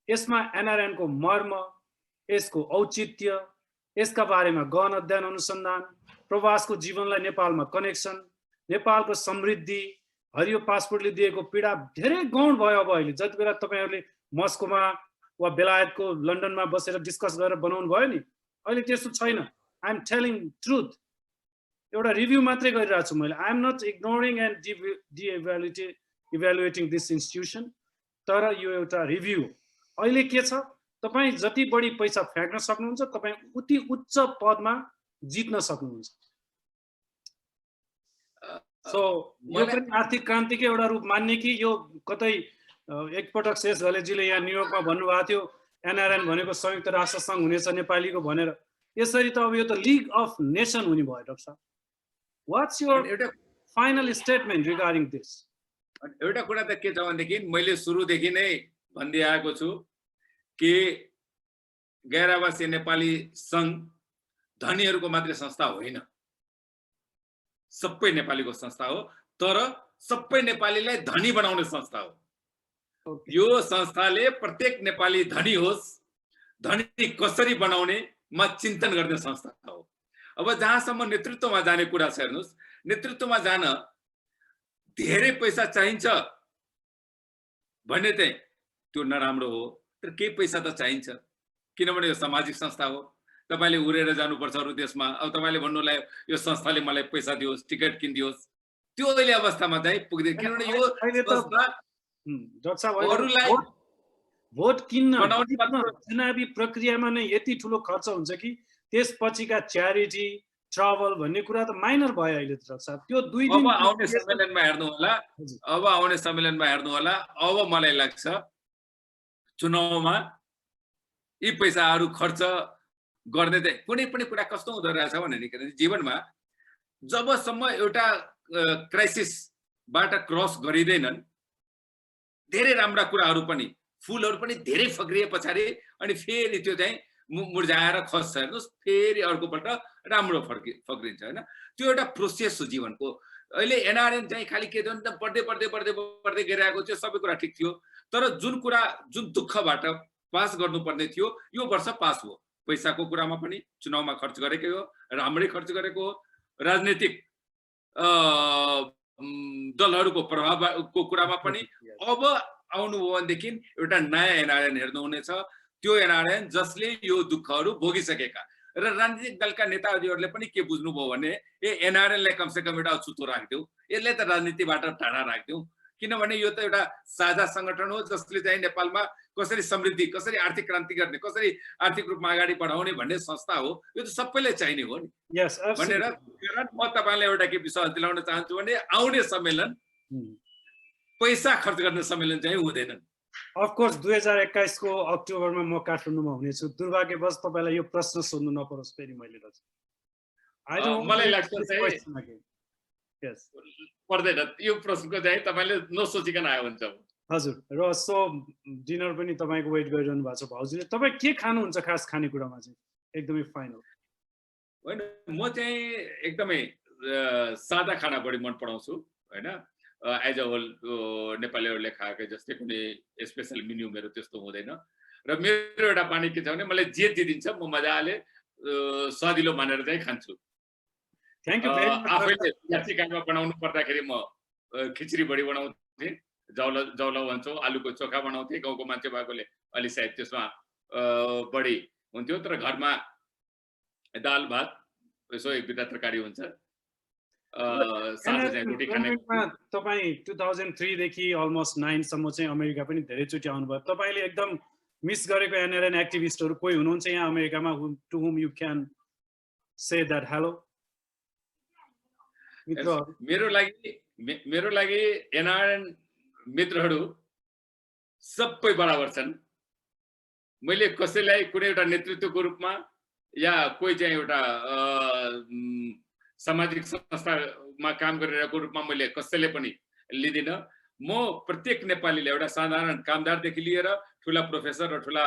यसमा एनआरएन को मर्म, यसको औचित्य, यसका बारेमा गहन अध्ययन अनुसन्धान, प्रवासको जीवनलाई नेपालमा कनेक्सन, नेपालको समृद्धि, हरियो पासपोर्टले दिएको पीडा धेरै गौण भयो। अब अहिले जति बेला तपाईहरुले मस्कोमा वा बेलायतको लन्डनमा बसेर डिस्कस गरेर बनाउनु भयो नि, अहिले त्यस्तो छैन। I am telling truth. एउटा रिभ्यू मात्रै गरिरहेको छु मैले। I am not ignoring and evaluating this institution, तर यो एउटा रिभ्यू। अहिले के छ, तपाई जति बढी पैसा फ्याँक्न सक्नुहुन्छ, तपाई उति उच्च पदमा जित्न सक्नुहुन्छ। सो यो पनि आर्थिक क्रान्तिकै एउटा रूप मान्ने कि यो कतै एकपटक शेष घलेजीले यहाँ न्युयोर्कमा भन्नुभएको थियो एनआरएन भनेको संयुक्त राष्ट्र संघ हुनेछ नेपालीको भनेर। यसरी त अब यो त लिग अफ नेसन हुने भयो। डाक्टर साहब, what's your final statement regarding this? एउटा कुरा त के छ भनेदेखि मैले सुरुदेखि नै भन्दै आएको छु कि गैर आवासीय नेपाली संघ धनीहरूको मात्रै संस्था होइन, सबै नेपालीको संस्था हो, तर सबै नेपालीलाई धनी बनाउने संस्था हो। यो संस्थाले प्रत्येक नेपाली धनी होस्, धनी कसरी बनाउनेमा चिन्तन गर्ने संस्था हो। अब जहाँसम्म नेतृत्वमा जाने कुरा छ, हेर्नुस्, नेतृत्वमा जान धेरै पैसा चाहिन्छ भन्ने चाहिँ त्यो नराम्रो हो, तर केही पैसा त चाहिन्छ, किनभने यो सामाजिक संस्था हो। तपाईले उडेर जानुपर्छ अरु देशमा, अब तपाईले भन्नुलाई यो संस्थाले मलाई पैसा दियोस्, टिकट किनिदियोस्, त्यो अहिले अवस्थामा चाहिँ पुग्दैन। किनभने यो संस्था डाक्टर साहब अरूलाई भोट किन्न चुनावी प्रक्रियामा नै यति ठुलो खर्च हुन्छ कि त्यसपछिका च्यारिटी, ट्राभल भन्ने कुरा त माइनर भयो अहिले। डाक्टर साहब, त्यो 2 दिन अब आउने सम्मेलनमा हेर्नु होला, अब मलाई लाग्छ चुनावमा यी पैसाहरू खर्च गर्ने चाहिँ कुनै पनि कुरा कस्तो हुँदो रहेछ भने जीवनमा जबसम्म एउटा क्राइसिसबाट क्रस गरिँदैनन्, धेरै राम्रा कुराहरू पनि, फुलहरू पनि धेरै फक्रिए पछाडि अनि फेरि त्यो चाहिँ मुर्झाएर खस्छ। हेर्नुस्, फेरि अर्कोपल्ट राम्रो फक्रिन्छ हैन। त्यो एउटा प्रोसेस हो जीवनको। अहिले एनआरएन चाहिँ खाली के थियो भने बढ्दै गइरहेको थियो, सबै कुरा ठिक थियो, तर जुन कुरा जुन दुःखबाट पास गर्नुपर्ने थियो यो वर्ष पास हो। पैसाको कुरामा पनि चुनावमा खर्च गरेकै हो, राम्रै खर्च गरेको हो। राजनीतिक दलहरूको प्रभावको कुरामा पनि अब आउनुभयो भनेदेखि एउटा नयाँ एनआरएन हेर्नुहुनेछ। त्यो एनआरएन जसले यो दुःखहरू भोगिसकेका र राजनीतिक दलका नेताहरूले पनि के बुझ्नुभयो भने एनआरएनलाई कमसेकम एउटा अछुतो राख्दियौ, यसलाई त राजनीतिबाट टाढा राख्दियौ, किनभने यो त एउटा साझा संगठन हो जसले चाहिँ नेपालमा कसरी समृद्धि, कसरी आर्थिक क्रान्ति गर्ने, कसरी आर्थिक रूपमा अगाडि बढाउने भन्ने संस्था हो। यो त सबैलाई चाहिने हो नि भनेर म तपाईलाई एउटा के विश्वास दिलाउन चाहन्छु भने आउने सम्मेलन पैसा खर्च गर्ने सम्मेलन चाहिँ हुँदैन। अफ कोर्स 2021 को अक्टोबरमा म काठमाडौँमा हुनेछु। दुर्भाग्यवश तपाईलाई यो प्रश्न सोध्नु नपरोस् फेरि मैले। मलाई लाग्छ पर्दैन यो प्रश्नको चाहिँ तपाईले नसोचिकन आयो हुन्छ। हजुर, र सो डिनर पनि तपाईको वेट गरिरहनु भएको छ भाउजूले। तपाई के खानुहुन्छ खास खानेकुरामा चाहिँ एकदमै फाइनल? हैन, म चाहिँ एकदमै सादा खाना बढी मन पराउँछु हैन। एज अ होल नेपालीहरूले खाएकै जस्तै कुनै स्पेशल मेन्यु मेरो त्यस्तो हुँदैन। र मेरो एउटा बानी के छ भने मलाई जे दिन्छ म मजाले स्वादिलो मानेर चाहिँ खान्छु। थ्याङ्क यू भेरी मच आफैले याचिकामा बनाउनु पर्दाखेरि म खिचडी बढी बनाउँथेँ, जौला भन्छौँ, आलुको चोखा बनाउँथेँ। गाउँको मान्छे भएकोले अलि सायद त्यसमा बढी हुन्थ्यो, तर घरमा दाल भात यसो एक दुईटा तरकारी हुन्छ। साँझ चाहिँ रोटी खाने। तपाईँ 2003 देखि अलमोस्ट 9 सम्म चाहिँ अमेरिका पनि धेरैचोटि आउनुभयो। तपाईँले एकदम मिस गरेको एनएलएन एक्टिभिस्टहरू कोही हुनुहुन्छ यहाँ अमेरिकामा to whom you can say that hello? मेरो लागि एनआरएन मित्रहरू सबै बराबर छन्। मैले कसैलाई कुनै एउटा नेतृत्वको रूपमा या कोही चाहिँ एउटा सामाजिक संस्थामा काम गरिरहेको रूपमा मैले कसैले पनि लिदिनँ। म प्रत्येक नेपालीले एउटा साधारण कामदारदेखि लिएर ठुला प्रोफेसर र ठुला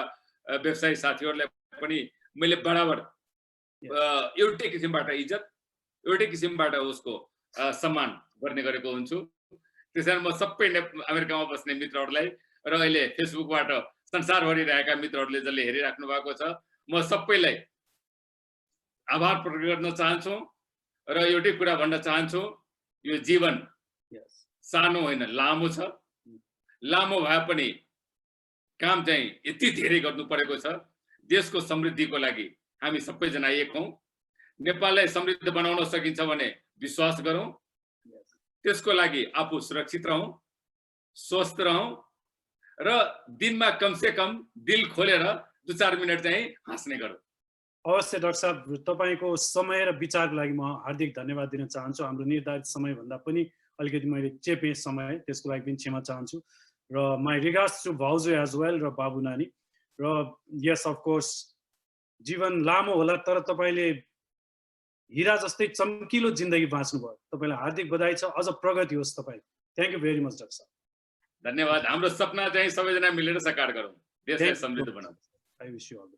व्यवसायी साथीहरूलाई पनि मैले बराबर एउटै किसिमबाट इज्जत, एउटै किसिमबाट उसको सम्मान गर्ने गरेको हुन्छु। त्यसैले म सबै अमेरिकामा बस्ने मित्रहरूलाई र अहिले फेसबुकबाट संसारभरि रहेका मित्रहरूले जसले हेरिराख्नु भएको छ, म सबैलाई आभार प्रकट गर्न चाहन्छु र एउटै कुरा भन्न चाहन्छु, यो जीवन सानो होइन, लामो छ। लामो भए पनि काम चाहिँ यति धेरै गर्नु परेको छ। देशको समृद्धिको लागि हामी सबैजना एक हौं। नेपाललाई समृद्ध बनाउन सकिन्छ भने विश्वास गरौं। त्यसको लागि आफू सुरक्षित रहौं, स्वस्थ रहौं र दिनमा कम से कम दिल खोलेर 2-4 मिनेट चाहिँ हाँस्ने गरौं। अवश्य डाक्टर साहब, तपाईको समय र विचारको लागि म हार्दिक धन्यवाद दिन चाहन्छु। हाम्रो निर्धारित समय भन्दा पनि अलिकति मैले चेपे समय, त्यसको लागि पनि क्षमा चाहन्छु। र माई रिगार्ड्स टु भाउजू एज वेल र बाबु नानी। र यस अफ कोर्स जीवन लामो होला, तर तपाईले हिरा जस्तै चम्किलो जिन्दगी बाँच्नु भयो। तपाईलाई हार्दिक बधाई छ। अझ प्रगति होस् तपाईँ। Thank you very much doctor साहब। धन्यवाद। हाम्रो सपना चाहिँ सबैजना मिलेर साकार गरौँ, देशलाई समृद्ध बनाऊ। I wish you all